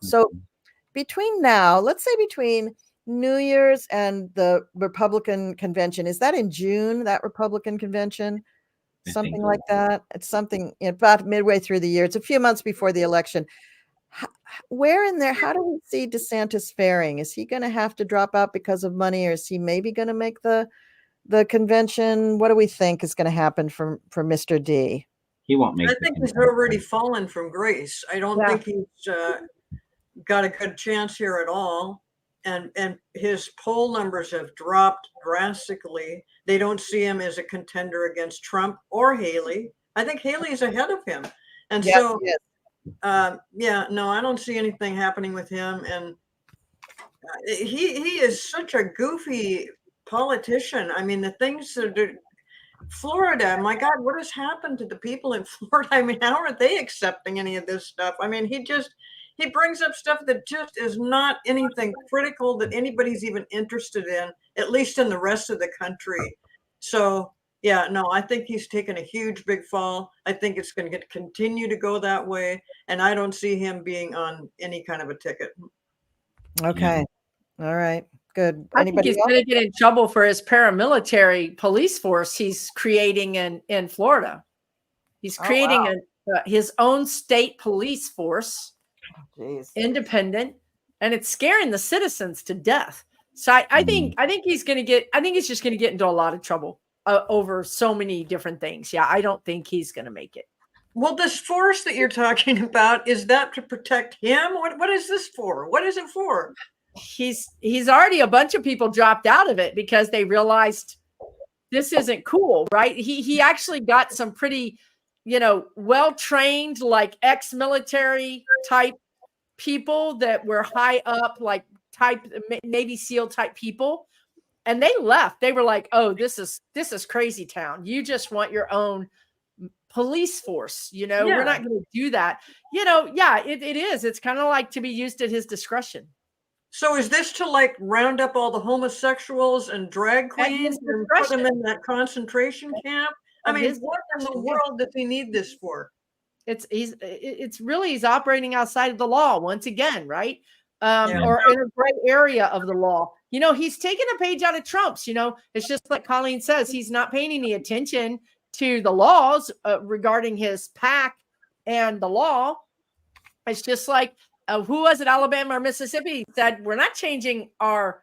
[SPEAKER 1] between now, let's say between New Year's and the Republican convention, is that in June, that Republican convention? Something like that. It's something about midway through the year. It's a few months before the election. Where in there, how do we see DeSantis faring? Is he going to have to drop out because of money, or is he maybe going to make the convention? What do we think is going to happen for Mr. D?
[SPEAKER 3] He won't make.
[SPEAKER 4] I think he's already fallen from grace. I don't think he's got a good chance here at all. And his poll numbers have dropped drastically. They don't see him as a contender against Trump or Haley. I think Haley is ahead of him. And so, no, I don't see anything happening with him. And he is such a goofy politician. I mean, the things that Florida, my God, what has happened to the people in Florida? I mean, how are they accepting any of this stuff? I mean, he brings up stuff that just is not anything critical that anybody's even interested in, at least in the rest of the country. So, yeah, no, I think he's taken a huge, big fall. I think it's going to continue to go that way. And I don't see him being on any kind of a ticket.
[SPEAKER 1] Okay. All right. Good.
[SPEAKER 2] I think he's going to get in trouble for his paramilitary police force he's creating in Florida. He's creating his own state police force. Independent, and it's scaring the citizens to death. So I think he's going to get. I think he's just going to get into a lot of trouble over so many different things. Yeah, I don't think he's going to make it.
[SPEAKER 4] Well, this force that you're talking about, is that to protect him? What is this for? What is it for?
[SPEAKER 2] He's already, a bunch of people dropped out of it because they realized this isn't cool, right? He actually got some pretty, well-trained, like ex-military type people that were high up, like type Navy SEAL type people, and they left. They were like, "Oh, this is crazy town. You just want your own police force, We're not going to do that." It is. It's kind of like to be used at his discretion.
[SPEAKER 4] So is this to like round up all the homosexuals and drag queens and put them in that concentration camp? I mean, what in the world does he need this for?
[SPEAKER 2] It's really, he's operating outside of the law once again, right? Or in a gray area of the law. He's taking a page out of Trump's. It's just like Colleen says, he's not paying any attention to the laws regarding his PAC and the law. It's just like, who was it, Alabama or Mississippi, said, we're not changing our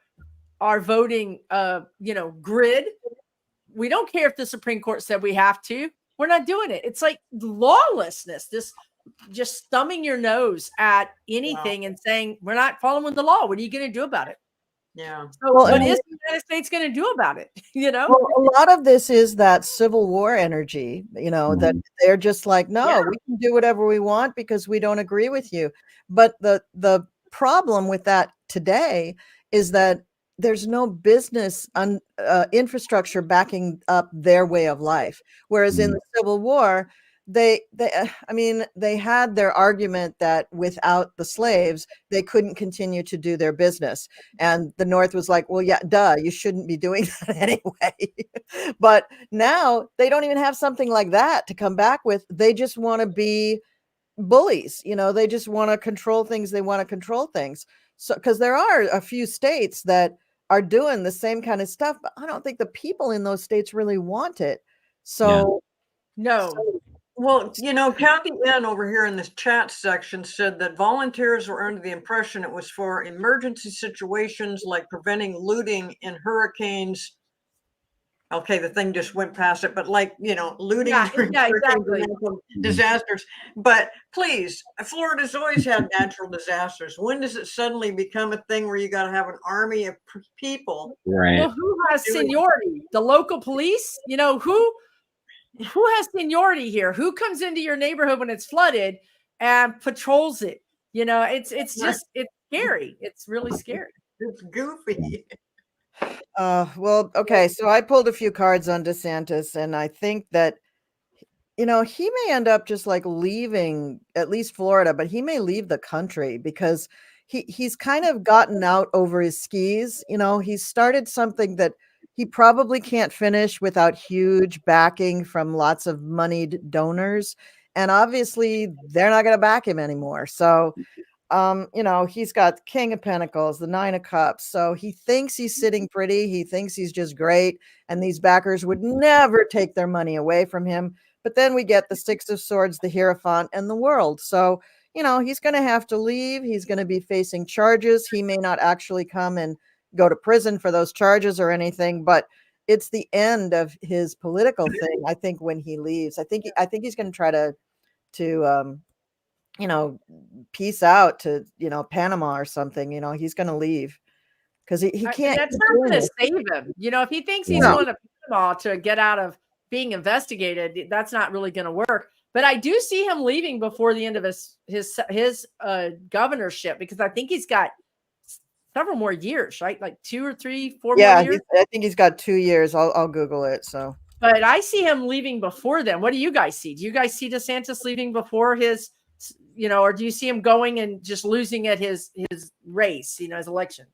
[SPEAKER 2] voting, grid. We don't care if the Supreme Court said we have to. We're not doing it. It's like lawlessness, this just thumbing your nose at anything and saying, we're not following the law. What are you going to do about it?
[SPEAKER 4] Yeah.
[SPEAKER 2] So what is the United States going to do about it?
[SPEAKER 1] Well, a lot of this is that Civil War energy, that they're just like, no, we can do whatever we want because we don't agree with you. But the problem with that today is that there's no business infrastructure backing up their way of life. Whereas in the Civil War, they had their argument that without the slaves, they couldn't continue to do their business. And the North was like, well, yeah, duh, you shouldn't be doing that anyway. But now they don't even have something like that to come back with. They just want to be bullies. They just want to control things. They want to control things. So, because there are a few states that are doing the same kind of stuff, but I don't think the people in those states really want it. So,
[SPEAKER 2] no.
[SPEAKER 4] Well, Kathy N over here in this chat section said that volunteers were under the impression it was for emergency situations like preventing looting in hurricanes. Okay, the thing just went past it, but like, looting during
[SPEAKER 2] exactly.
[SPEAKER 4] disasters. But please, Florida's always had natural disasters. When does it suddenly become a thing where you got to have an army of people?
[SPEAKER 3] Right.
[SPEAKER 2] Well, who has seniority? The local police? Who has seniority here? Who comes into your neighborhood when it's flooded and patrols it? It's scary. It's really scary.
[SPEAKER 4] It's goofy.
[SPEAKER 1] Well, okay. So I pulled a few cards on DeSantis, and I think that, he may end up just like leaving at least Florida, but he may leave the country because he's kind of gotten out over his skis. He's started something that he probably can't finish without huge backing from lots of moneyed donors. And obviously they're not going to back him anymore. So, he's got King of Pentacles, the Nine of Cups. So he thinks he's sitting pretty. He thinks he's just great. And these backers would never take their money away from him. But then we get the Six of Swords, the Hierophant, and the World. So, he's going to have to leave. He's going to be facing charges. He may not actually come and go to prison for those charges or anything, but it's the end of his political thing. I think when he leaves, I think he's going to try to peace out to, Panama or something. He's going to leave because he can't.
[SPEAKER 2] That's not going to save him. If he thinks he's going to Panama to get out of being investigated, that's not really going to work. But I do see him leaving before the end of his governorship, because I think he's got several more years, right? Like 2 or 3, 4 more years.
[SPEAKER 1] I think he's got 2 years. I'll Google it. So,
[SPEAKER 2] but I see him leaving before then. What do you guys see? Do you guys see DeSantis leaving before his, or do you see him going and just losing at his race, his election?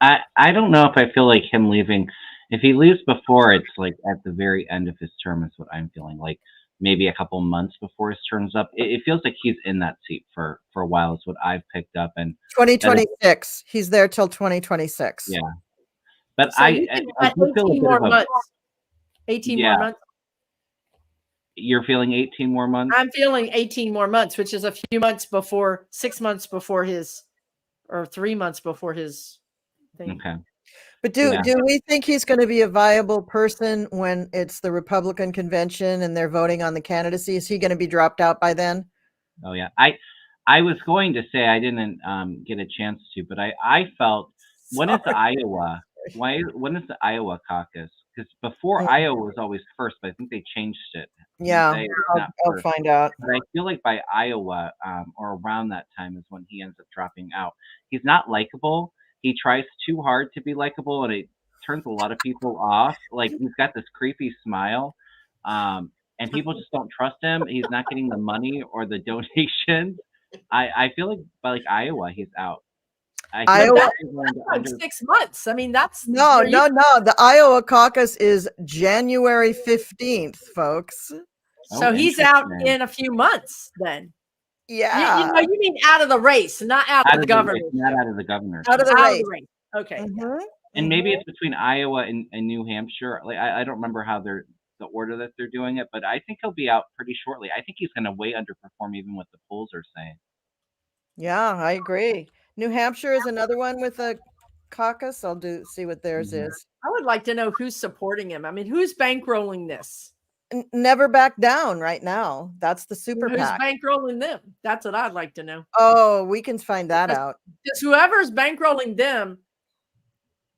[SPEAKER 3] I don't know if I feel like him leaving. If he leaves before, it's like at the very end of his term is what I'm feeling like. Maybe a couple months before his term's up. It feels like he's in that seat for a while is what I've picked up. And
[SPEAKER 1] 2026, he's there till 2026.
[SPEAKER 3] Yeah. But
[SPEAKER 2] so
[SPEAKER 3] I feel
[SPEAKER 2] 18 more months. 18 more months.
[SPEAKER 3] You're feeling 18 more months?
[SPEAKER 2] I'm feeling 18 more months, which is a few months before, 6 months before his, or 3 months before his thing.
[SPEAKER 3] Okay.
[SPEAKER 1] But do we think he's going to be a viable person when it's the Republican convention and they're voting on the candidacy? Is he going to be dropped out by then?
[SPEAKER 3] Oh, yeah. I was going to say I didn't get a chance to, but I felt, when is the Iowa? When is the Iowa caucus? Because before Iowa was always first, but I think they changed it.
[SPEAKER 1] Yeah, I'll find out.
[SPEAKER 3] But I feel like by Iowa or around that time is when he ends up dropping out. He's not likable. He tries too hard to be likable, and it turns a lot of people off. Like, he's got this creepy smile, and people just don't trust him. He's not getting the money or the donations. I feel like by Iowa, he's out.
[SPEAKER 1] Iowa,
[SPEAKER 2] that's 6 months. I mean, that's
[SPEAKER 1] no. The Iowa caucus is January 15th, folks.
[SPEAKER 2] So he's out in a few months then.
[SPEAKER 1] Yeah.
[SPEAKER 2] You mean out of the race, not out of the government.
[SPEAKER 3] Not out of the governor.
[SPEAKER 2] Out of the race. Okay.
[SPEAKER 1] Mm-hmm.
[SPEAKER 3] And maybe it's between Iowa and New Hampshire. Like I don't remember how the order that they're doing it, but I think he'll be out pretty shortly. I think he's going to way underperform even what the polls are saying.
[SPEAKER 1] Yeah, I agree. New Hampshire is another one with a caucus. I'll see what theirs is.
[SPEAKER 2] I would like to know who's supporting him. I mean, who's bankrolling this?
[SPEAKER 1] Never back down right now. That's the super
[SPEAKER 2] Who's
[SPEAKER 1] PAC.
[SPEAKER 2] bankrolling them? That's what I'd like to know.
[SPEAKER 1] Oh, we can find that out.
[SPEAKER 2] Because whoever's bankrolling them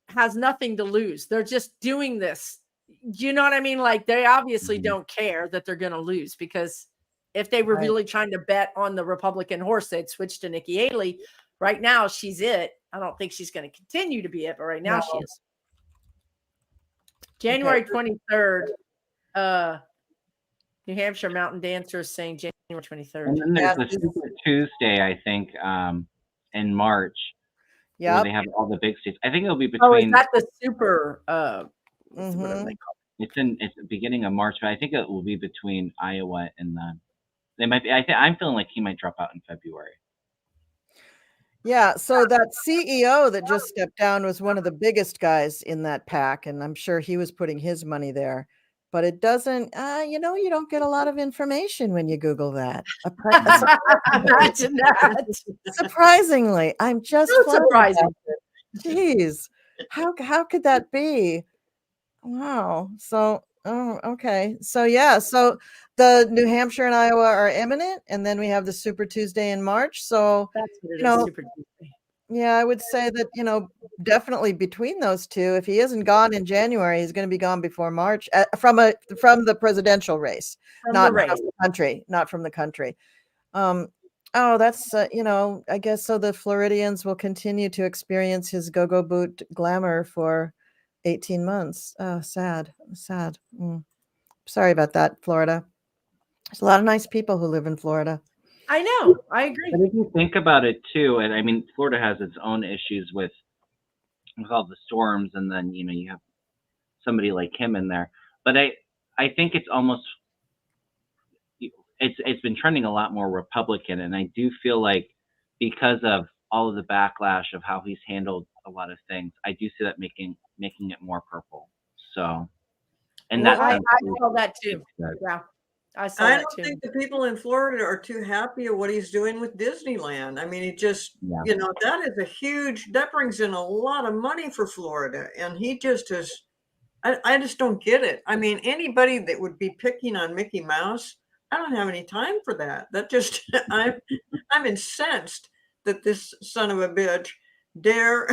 [SPEAKER 2] has nothing to lose. They're just doing this. You know what I mean? Like they obviously don't care that they're going to lose, because if they were really trying to bet on the Republican horse, they'd switch to Nikki Haley. Right now, she's it. I don't think she's going to continue to be it, but right now she is. January 23rd, New Hampshire Mountain Dancers saying January 23rd.
[SPEAKER 3] And then there's the Super Tuesday, I think, in March. Yeah, where they have all the big states. I think it'll be between.
[SPEAKER 2] Oh, is that the super?
[SPEAKER 3] It's the beginning of March, but I think it will be between Iowa and they might be. I'm feeling like he might drop out in February.
[SPEAKER 1] Yeah, so that CEO that just stepped down was one of the biggest guys in that PAC, and I'm sure he was putting his money there. But it doesn't, you don't get a lot of information when you Google that.
[SPEAKER 2] Imagine that.
[SPEAKER 1] Surprisingly, I'm just
[SPEAKER 2] so surprising.
[SPEAKER 1] Jeez, how could that be? Wow. So, okay. So yeah, so the New Hampshire and Iowa are imminent, and then we have the Super Tuesday in March. So
[SPEAKER 2] that's what it is, Super Tuesday.
[SPEAKER 1] Yeah, I would say that, definitely between those two, if he isn't gone in January, he's going to be gone before March from the presidential race, not from the country, not from the country. That's, I guess so the Floridians will continue to experience his go-go boot glamour for 18 months. Oh, sad. Sorry about that, Florida. There's a lot of nice people who live in Florida.
[SPEAKER 2] I know. I agree.
[SPEAKER 3] But if you think about it too, and I mean, Florida has its own issues with all the storms, and then you have somebody like him in there. But I think it's almost it's been trending a lot more Republican, and I do feel like because of all of the backlash of how he's handled a lot of things, I do see that making it more purple. So, and
[SPEAKER 2] I saw that too. Yeah. I
[SPEAKER 4] don't think the people in Florida are too happy at what he's doing with Disneyland. I mean, it just, that is that brings in a lot of money for Florida. And he just has, I just don't get it. I mean, anybody that would be picking on Mickey Mouse, I don't have any time for that. That just, I'm incensed that this son of a bitch dare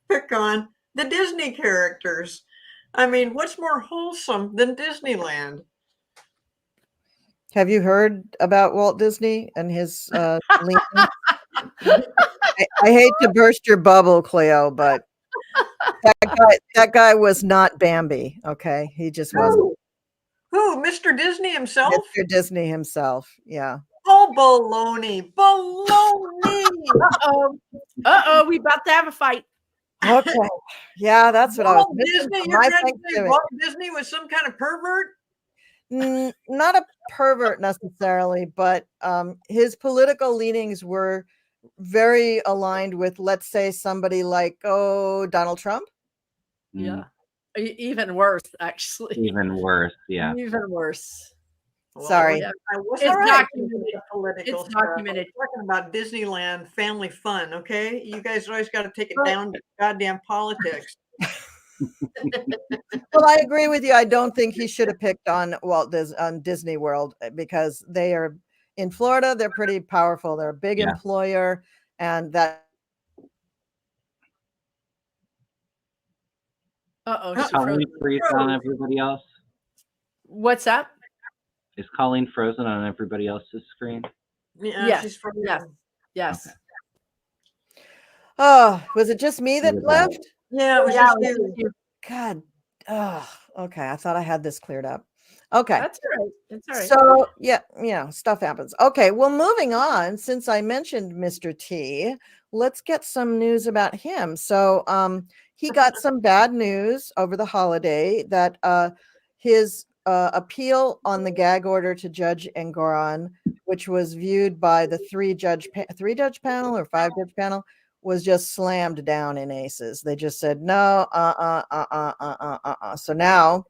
[SPEAKER 4] pick on the Disney characters. I mean, what's more wholesome than Disneyland?
[SPEAKER 1] Have you heard about Walt Disney and his lean? I hate to burst your bubble, Cleo, but that guy was not Bambi. Okay, he just wasn't.
[SPEAKER 4] Who? Mr. Disney himself?
[SPEAKER 1] Mr. Disney himself. Yeah.
[SPEAKER 4] Oh, baloney!
[SPEAKER 2] Uh-oh, we about to have a fight.
[SPEAKER 1] Okay. Yeah, that's what I was
[SPEAKER 4] Disney. You're trying to say Walt Disney was some kind of pervert?
[SPEAKER 1] Not a pervert necessarily, but his political leanings were very aligned with, let's say, somebody like Donald Trump.
[SPEAKER 2] Yeah, even worse, actually.
[SPEAKER 3] Even worse, yeah.
[SPEAKER 2] Even worse.
[SPEAKER 4] Well,
[SPEAKER 1] sorry,
[SPEAKER 2] it's documented.
[SPEAKER 4] Political
[SPEAKER 2] it's documented.
[SPEAKER 4] We're talking about Disneyland family fun, okay? You guys always got to take it down to goddamn politics.
[SPEAKER 1] Well, I agree with you. I don't think he should have picked on Disney World, because they are in Florida. They're pretty powerful. They're a big employer, and that.
[SPEAKER 3] Is Colleen frozen on everybody else?
[SPEAKER 2] What's that?
[SPEAKER 3] Is Colleen frozen on everybody else's screen?
[SPEAKER 4] Yeah, she's frozen.
[SPEAKER 2] Yes.
[SPEAKER 1] Okay. Oh, was it just me that left?
[SPEAKER 4] Yeah, it was just you.
[SPEAKER 1] God. Oh, okay. I thought I had this cleared up. Okay.
[SPEAKER 2] That's all right. That's all right.
[SPEAKER 1] So yeah, stuff happens. Okay. Well, moving on, since I mentioned Mr. T, let's get some news about him. So he got some bad news over the holiday that his appeal on the gag order to Judge Engoron, which was viewed by the three judge panel or 5 judge panel, was just slammed down in aces. They just said, no, So now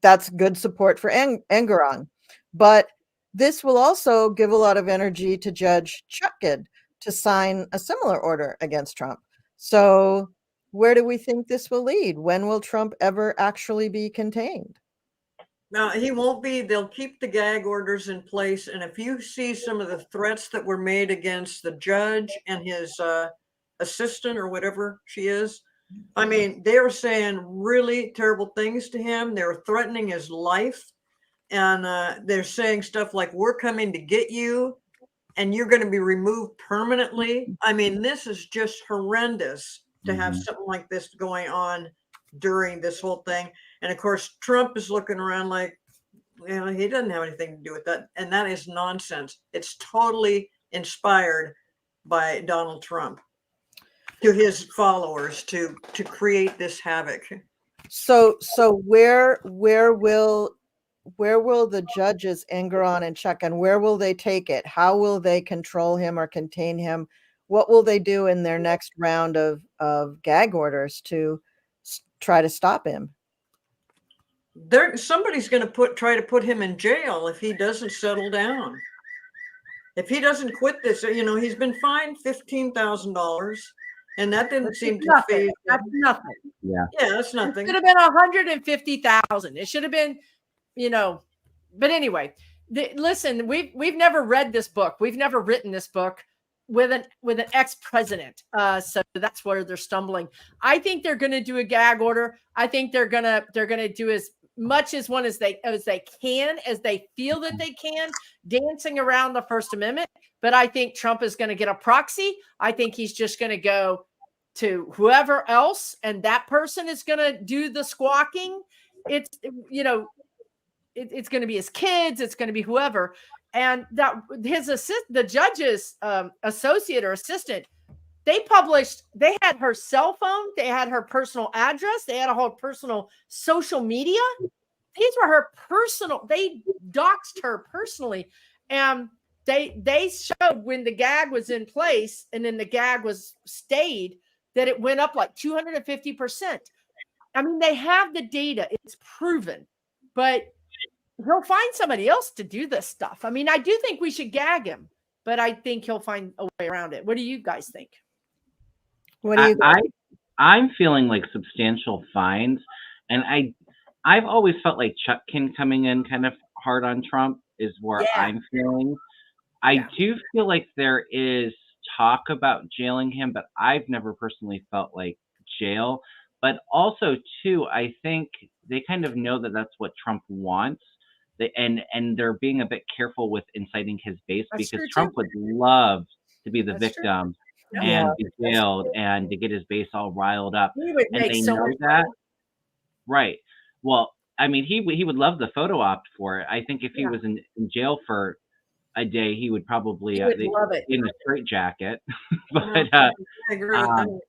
[SPEAKER 1] that's good support for Engoron. But this will also give a lot of energy to Judge Chutkan to sign a similar order against Trump. So where do we think this will lead? When will Trump ever actually be contained?
[SPEAKER 4] Now, he won't be. They'll keep the gag orders in place. And if you see some of the threats that were made against the judge and his assistant or whatever she is, I mean, they were saying really terrible things to him. They were threatening his life. And they're saying stuff like, we're coming to get you and you're going to be removed permanently. I mean, this is just horrendous to have something like this going on during this whole thing. And of course, Trump is looking around like, you know, he doesn't have anything to do with that. And that is nonsense. It's totally inspired by Donald Trump to his followers to create this havoc.
[SPEAKER 1] So where will the judges Engoron and Chutkan, where will they take it? How will they control him or contain him? What will they do in their next round of gag orders to try to stop him?
[SPEAKER 4] Somebody's going to try to put him in jail if he doesn't settle down. If he doesn't quit this, you know, he's been fined $15,000, and that didn't seem to phase him.
[SPEAKER 2] That's nothing.
[SPEAKER 3] Yeah,
[SPEAKER 4] that's nothing.
[SPEAKER 2] It should have been 150,000. It should have been, you know. But anyway, listen, we've never read this book. We've never written this book with an ex-president. So that's where they're stumbling. I think they're going to do a gag order. I think they're going to do as much as they can, as they feel that they can, dancing around the First Amendment. But I think Trump is going to get a proxy. I think he's just going to go to whoever else, and that person is going to do the squawking. It's, you know, it's going to be his kids. It's going to be whoever. And that the judge's associate or assistant, they had her cell phone, they had her personal address, they had a whole personal social media. These were her personal, they doxed her personally. And they showed when the gag was in place and then the gag was stayed, that it went up like 250%. I mean, they have the data, it's proven, but he'll find somebody else to do this stuff. I mean, I do think we should gag him, but I think he'll find a way around it. What do you guys think?
[SPEAKER 1] What do you?
[SPEAKER 3] I'm feeling like substantial fines, and I've always felt like Chutkan coming in kind of hard on Trump is where I'm feeling. I do feel like there is talk about jailing him, but I've never personally felt like jail. But also, too, I think they kind of know that that's what Trump wants. And they're being a bit careful with inciting his base, because Trump would love to be the victim and be jailed and to get his base all riled up. And they know that. Right. Well, I mean, he would love the photo op for it. I think if he was in jail for a day, he would probably
[SPEAKER 2] love it
[SPEAKER 3] in a straitjacket.
[SPEAKER 4] But I agree with that.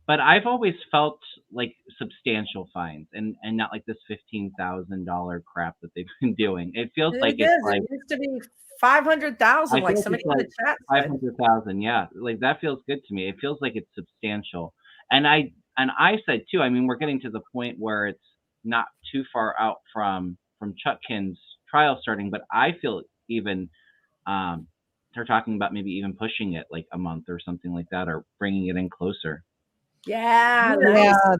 [SPEAKER 3] But I've always felt like substantial fines and not like this $15,000 crap that they've been doing. It feels like it's like
[SPEAKER 2] it used to be 500,000, like somebody in the chat said.
[SPEAKER 3] 500,000, yeah. Like that feels good to me. It feels like it's substantial. And I said too, I mean, we're getting to the point where it's not too far out from Chutkan's trial starting, but I feel even they're talking about maybe even pushing it like a month or something like that, or bringing it in closer.
[SPEAKER 1] Yeah,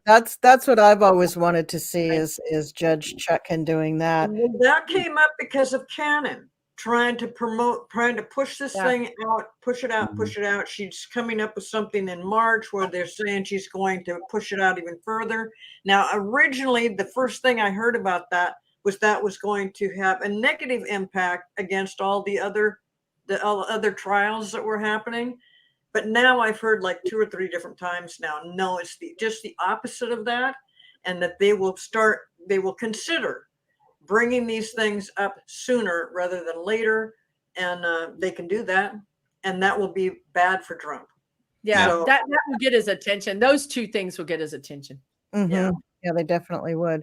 [SPEAKER 1] that's what I've always wanted to see is Judge Chutkan doing that.
[SPEAKER 4] That came up because of Cannon trying to push this thing out, push it out. She's coming up with something in March where they're saying she's going to push it out even further. Now, originally, the first thing I heard about that was going to have a negative impact against all the other trials that were happening. But now I've heard like 2 or 3 different times now, no, it's just the opposite of that. And that they will consider bringing these things up sooner rather than later. And they can do that. And that will be bad for Trump.
[SPEAKER 2] Yeah, so, that will get his attention. Those 2 things will get his attention.
[SPEAKER 1] Mm-hmm. Yeah, they definitely would.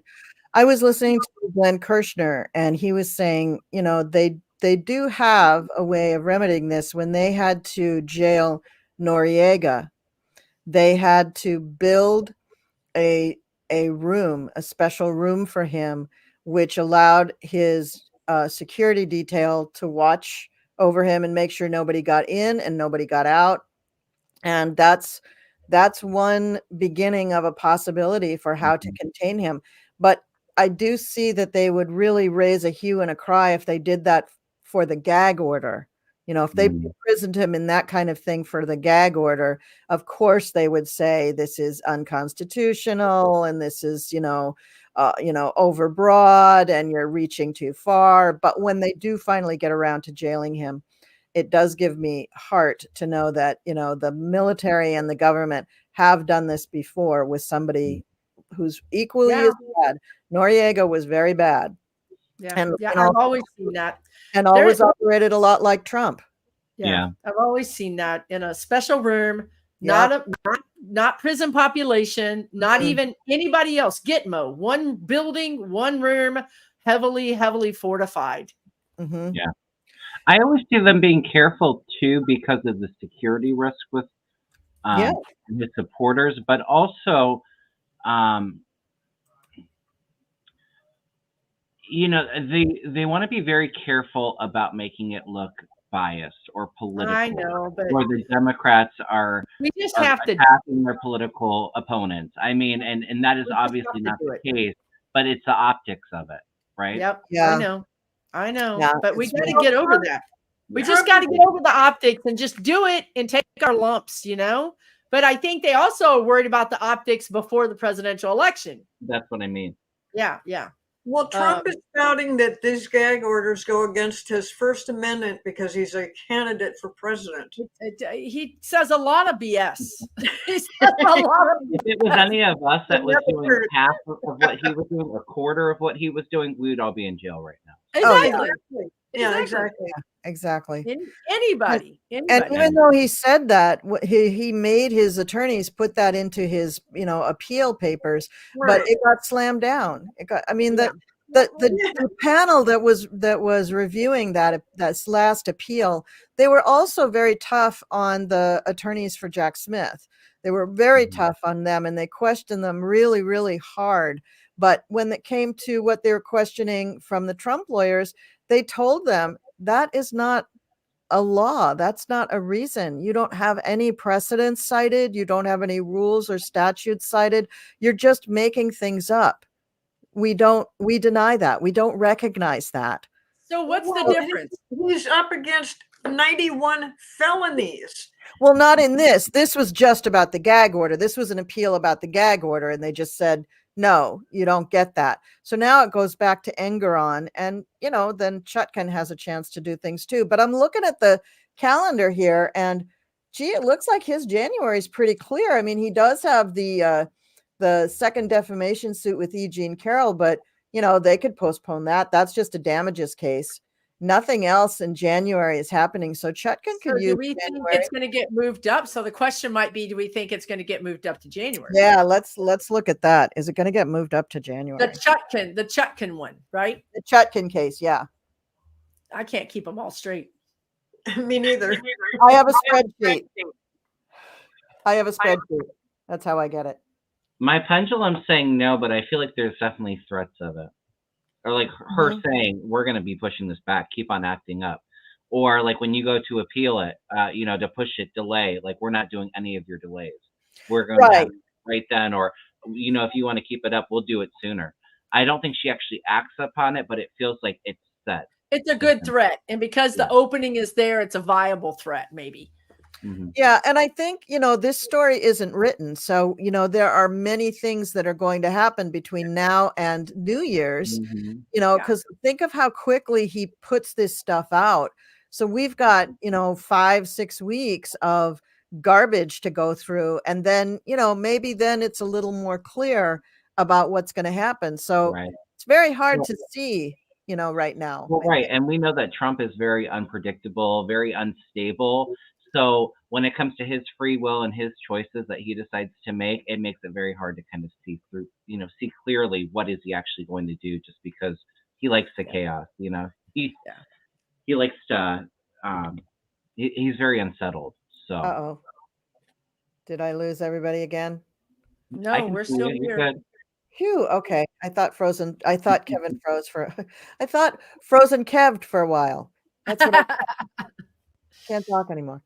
[SPEAKER 1] I was listening to Glenn Kirshner, and he was saying, you know, they they do have a way of remedying this. When they had to jail Noriega, they had to build a room, a special room for him, which allowed his security detail to watch over him and make sure nobody got in and nobody got out. And that's one beginning of a possibility for how to contain him. But I do see that they would really raise a hue and a cry if they did that for the gag order. If they imprisoned him in that kind of thing for the gag order, of course they would say this is unconstitutional and this is, overbroad and you're reaching too far. But when they do finally get around to jailing him, it does give me heart to know that, the military and the government have done this before with somebody who's equally as bad. Noriega was very bad.
[SPEAKER 2] Yeah, I've always seen that.
[SPEAKER 1] And always operated a lot like Trump.
[SPEAKER 2] Yeah. I've always seen that in a special room, not prison population, not even anybody else. Gitmo, one building, one room, heavily fortified.
[SPEAKER 3] Yeah. I always see them being careful too because of the security risk with his supporters, but also, they want to be very careful about making it look biased or political.
[SPEAKER 2] I know, but
[SPEAKER 3] or the Democrats are attacking their political opponents. I mean, and that is obviously not the case, but it's the optics of it, right?
[SPEAKER 2] Yep. Yeah. I know.
[SPEAKER 1] Yeah,
[SPEAKER 2] but we got to get over that. We just got to get over the optics and just do it and take our lumps, But I think they also are worried about the optics before the presidential election.
[SPEAKER 3] That's what I mean.
[SPEAKER 2] Yeah.
[SPEAKER 4] Well, Trump is shouting that these gag orders go against his First Amendment because he's a candidate for president.
[SPEAKER 2] He says a lot of BS. He says a lot of BS.
[SPEAKER 3] If it was any of us that was doing half of what he was doing, or a quarter of what he was doing, we would all be in jail right now.
[SPEAKER 2] Exactly.
[SPEAKER 4] Yeah, exactly.
[SPEAKER 1] Exactly.
[SPEAKER 2] Anybody.
[SPEAKER 1] And even though he said that, he made his attorneys put that into his, appeal papers, but it got slammed down. The panel that was reviewing that's last appeal, they were also very tough on the attorneys for Jack Smith. They were very tough on them and they questioned them really, really hard. But when it came to what they were questioning from the Trump lawyers, they told them that is not a law. That's not a reason. You don't have any precedents cited. You don't have any rules or statutes cited. You're just making things up. We deny that. We don't recognize that.
[SPEAKER 2] So what's the difference?
[SPEAKER 4] He's up against 91 felonies.
[SPEAKER 1] Well, not in this. This was just about the gag order. This was an appeal about the gag order. And they just said, no, you don't get that. So now it goes back to Engeron and, then Chutkan has a chance to do things too. But I'm looking at the calendar here and gee, it looks like his January is pretty clear. I mean, he does have the second defamation suit with E. Jean Carroll, but they could postpone that. That's just a damages case. Nothing else in January is happening. So Chutkan could use.
[SPEAKER 2] Do we think it's going to get moved up? So the question might be, do we think it's going to get moved up to January?
[SPEAKER 1] Yeah, let's look at that. Is it going to get moved up to January?
[SPEAKER 2] The Chutkan one, right?
[SPEAKER 1] The Chutkan case, yeah.
[SPEAKER 2] I can't keep them all straight.
[SPEAKER 4] Me neither.
[SPEAKER 1] I have a spreadsheet. That's how I get it.
[SPEAKER 3] My pendulum's saying no, but I feel like there's definitely threats of it. Or like her saying, we're going to be pushing this back, keep on acting up. Or like when you go to appeal it, to push it, delay, like we're not doing any of your delays. We're going to have it right then. Or, if you want to keep it up, we'll do it sooner. I don't think she actually acts upon it, but it feels like it's set.
[SPEAKER 2] It's a good threat. And because the opening is there, it's a viable threat, maybe.
[SPEAKER 3] Mm-hmm.
[SPEAKER 1] Yeah. And I think, this story isn't written. So, there are many things that are going to happen between now and New Year's, because think of how quickly he puts this stuff out. So we've got, 5-6 weeks of garbage to go through. And then, maybe then it's a little more clear about what's going to happen. So it's very hard to see, right now.
[SPEAKER 3] Well, right. And we know that Trump is very unpredictable, very unstable. So when it comes to his free will and his choices that he decides to make, it makes it very hard to kind of see through, see clearly what is he actually going to do just because he likes the chaos, he likes to. He's very unsettled. So.
[SPEAKER 1] Uh-oh. Did I lose everybody again?
[SPEAKER 2] No, we're still here.
[SPEAKER 3] Good.
[SPEAKER 1] Phew. Okay. I thought Kevin froze I thought frozen Kev'd for a while. That's what I can't talk anymore.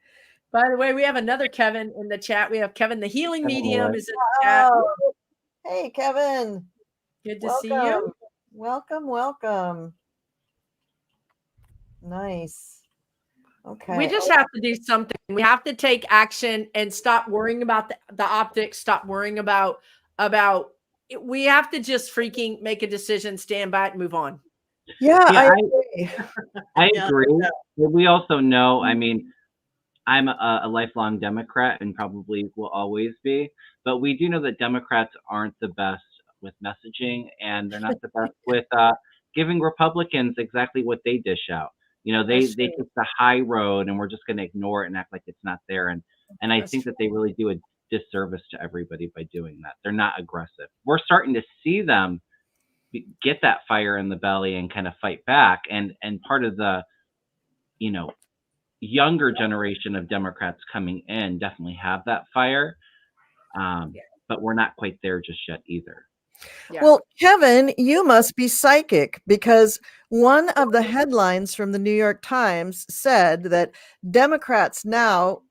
[SPEAKER 2] By the way, we have another Kevin in the chat. We have Kevin, the healing medium, is in the chat.
[SPEAKER 1] Oh, hey, Kevin.
[SPEAKER 2] Good to see you.
[SPEAKER 1] Welcome. Nice. Okay.
[SPEAKER 2] We just have to do something. We have to take action and stop worrying about the optics. Stop worrying about. We have to just freaking make a decision, stand by it, and move on.
[SPEAKER 1] Yeah, I agree.
[SPEAKER 3] I agree. But we also know, I mean, I'm a lifelong Democrat and probably will always be, but we do know that Democrats aren't the best with messaging, and they're not the best with giving Republicans exactly what they dish out. You know, they take the high road, and we're just going to ignore it and act like it's not there. And I think that they really do a disservice to everybody by doing that. They're not aggressive. We're starting to see them get that fire in the belly and kind of fight back. And part of the, you know, younger generation of Democrats coming in definitely have that fire, but we're not quite there just yet either.
[SPEAKER 2] Yeah.
[SPEAKER 1] Well, Kevin, you must be psychic, because one of the headlines from the New York Times said that Democrats now,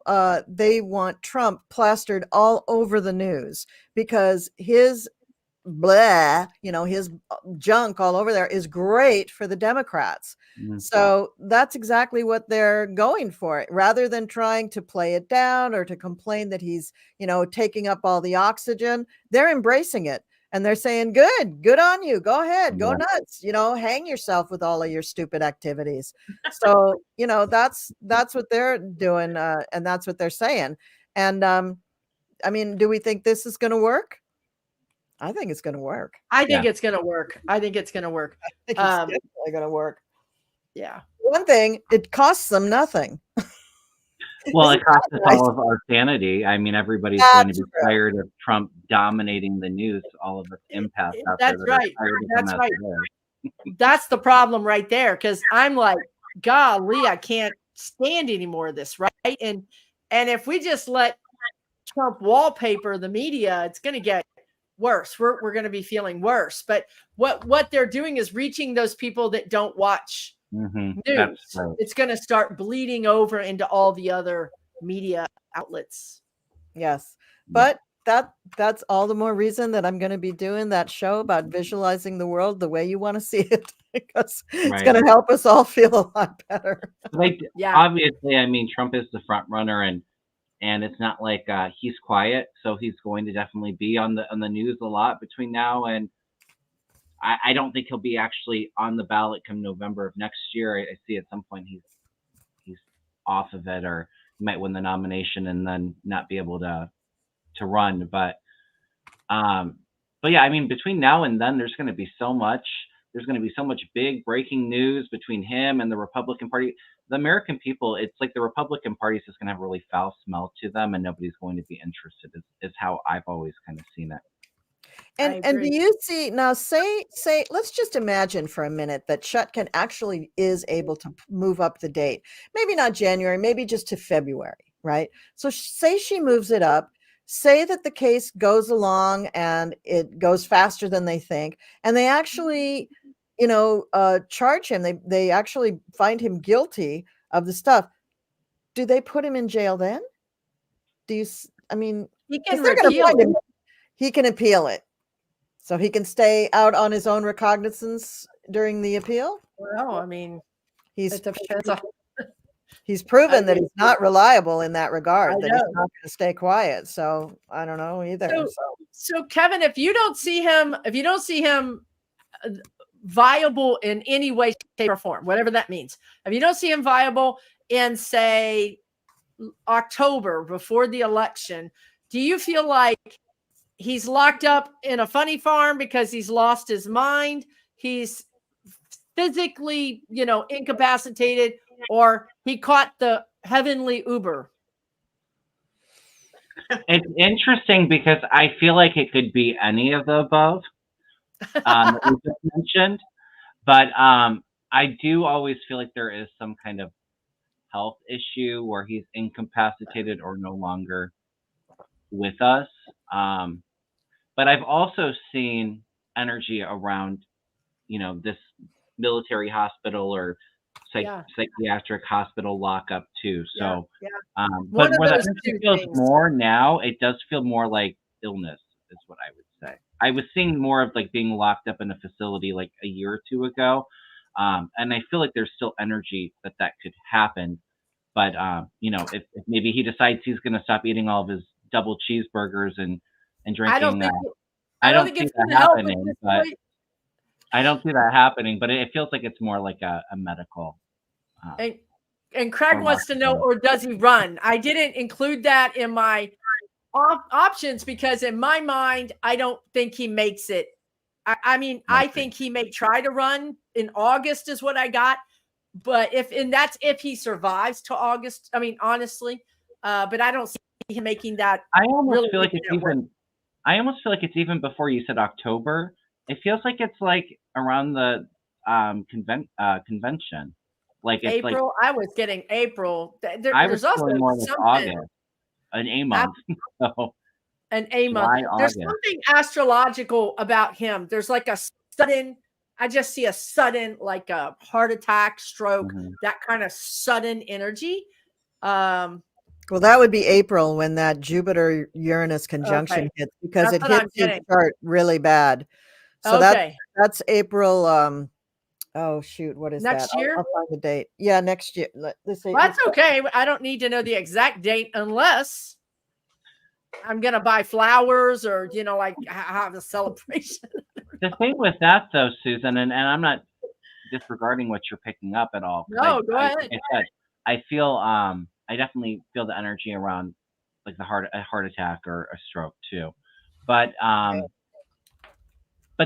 [SPEAKER 1] they want Trump plastered all over the news because his his junk all over there is great for the Democrats. Mm-hmm. So that's exactly what they're going for. Rather than trying to play it down or to complain that he's, taking up all the oxygen, they're embracing it. And they're saying, good on you. Go ahead, go nuts, hang yourself with all of your stupid activities. So, that's what they're doing. And that's what they're saying. And I mean, do we think this is going to work? I think it's going to work.
[SPEAKER 2] I think it's going to work. I think it's definitely
[SPEAKER 1] going to work.
[SPEAKER 2] Yeah.
[SPEAKER 1] One thing, it costs them nothing.
[SPEAKER 3] Well, it costs us all of our sanity. I mean, everybody's going to be tired of Trump dominating the news. All of us empaths out there.
[SPEAKER 2] That's right. That's right. That's the problem right there. Because I'm like, golly, I can't stand any more of this, right? And if we just let Trump wallpaper the media, it's going to get worse. We're going to be feeling worse. But what they're doing is reaching those people that don't watch news. Right. It's going to start bleeding over into all the other media outlets.
[SPEAKER 1] Yes. But that's all the more reason that I'm going to be doing that show about visualizing the world the way you want to see it, because it's going to help us all feel a lot better.
[SPEAKER 3] Obviously, I mean, Trump is the front runner, and it's not like he's quiet, so he's going to definitely be on the news a lot between now and I don't think he'll be actually on the ballot come November of next year. I see at some point he's off of it, or he might win the nomination and then not be able to run. But yeah, I mean, between now and then, there's going to be so much. There's going to be so much big breaking news between him and the Republican Party. The American people, it's like the Republican Party is just going to have a really foul smell to them, and nobody's going to be interested. Is how I've always kind of seen it.
[SPEAKER 1] And do you see now? Say, let's just imagine for a minute that Chutkan actually is able to move up the date. Maybe not January, maybe just to February, right? So say she moves it up. Say that the case goes along and it goes faster than they think, and they actually, charge him. They actually find him guilty of the stuff. Do they put him in jail then? He can appeal. He can appeal it. So he can stay out on his own recognizance during the appeal?
[SPEAKER 2] Well, I mean,
[SPEAKER 1] he's proven that he's not reliable in that regard, that he's not going to stay quiet. So I don't know either.
[SPEAKER 2] So Kevin, if you don't see him viable in any way, shape, or form, whatever that means, if you don't see him viable in, say, October before the election, do you feel like he's locked up in a funny farm because he's lost his mind, he's physically, incapacitated, or he caught the heavenly Uber?
[SPEAKER 3] It's interesting because I feel like it could be any of the above that we just mentioned. But I do always feel like there is some kind of health issue where he's incapacitated or no longer with us. But I've also seen energy around, this military hospital or
[SPEAKER 2] Yeah.
[SPEAKER 3] psychiatric hospital lockup too.
[SPEAKER 2] Yeah.
[SPEAKER 3] So,
[SPEAKER 2] Yeah.
[SPEAKER 3] but
[SPEAKER 2] One of
[SPEAKER 3] where the
[SPEAKER 2] those
[SPEAKER 3] energy
[SPEAKER 2] two
[SPEAKER 3] feels
[SPEAKER 2] things.
[SPEAKER 3] more now, it does feel more like illness, is what I would say. I was seeing more of like being locked up in a facility like a year or two ago, and I feel like there's still energy that could happen. But if maybe he decides he's going to stop eating all of his double cheeseburgers and
[SPEAKER 2] I don't
[SPEAKER 3] drinking,
[SPEAKER 2] think
[SPEAKER 3] I
[SPEAKER 2] I don't
[SPEAKER 3] don't
[SPEAKER 2] think
[SPEAKER 3] see
[SPEAKER 2] it's
[SPEAKER 3] that
[SPEAKER 2] going to help at
[SPEAKER 3] happening.
[SPEAKER 2] this
[SPEAKER 3] But
[SPEAKER 2] point.
[SPEAKER 3] I don't see that happening. But it feels like it's more like a medical.
[SPEAKER 2] And Craig wants to know,
[SPEAKER 3] remarkable.
[SPEAKER 2] or does he run? I didn't include that in my options because in my mind, I don't think he makes it. I mean, I think he may try to run in August is what I got. But that's if he survives to August. I mean, honestly, but I don't see him making that.
[SPEAKER 3] I almost
[SPEAKER 2] really
[SPEAKER 3] feel like
[SPEAKER 2] making
[SPEAKER 3] it's
[SPEAKER 2] it work.
[SPEAKER 3] even. I almost feel like it's even before you said October. It feels like it's like around the convention. Like it's like
[SPEAKER 2] April. I was getting April.
[SPEAKER 3] I was
[SPEAKER 2] There's also
[SPEAKER 3] feeling more like
[SPEAKER 2] something.
[SPEAKER 3] August, an A month. So
[SPEAKER 2] An A month.
[SPEAKER 3] July,
[SPEAKER 2] There's
[SPEAKER 3] August.
[SPEAKER 2] something astrological about him. There's like a sudden, I just see a sudden, like a heart attack, stroke, that kind of sudden energy.
[SPEAKER 1] Well, that would be April when that Jupiter Uranus conjunction hits, because
[SPEAKER 2] That's
[SPEAKER 1] it
[SPEAKER 2] what I'm
[SPEAKER 1] hits your
[SPEAKER 2] getting.
[SPEAKER 1] chart really bad. So that's April. Oh shoot, what is
[SPEAKER 2] Next
[SPEAKER 1] that?
[SPEAKER 2] year?
[SPEAKER 1] I'll find the date. Yeah, next year. Let's see.
[SPEAKER 2] Well, that's okay. I don't need to know the exact date unless I'm gonna buy flowers or like have a celebration.
[SPEAKER 3] The thing with that though, Susan, and I'm not disregarding what you're picking up at all.
[SPEAKER 2] No, go ahead.
[SPEAKER 3] Like I said, I feel I definitely feel the energy around like a heart attack or a stroke too. But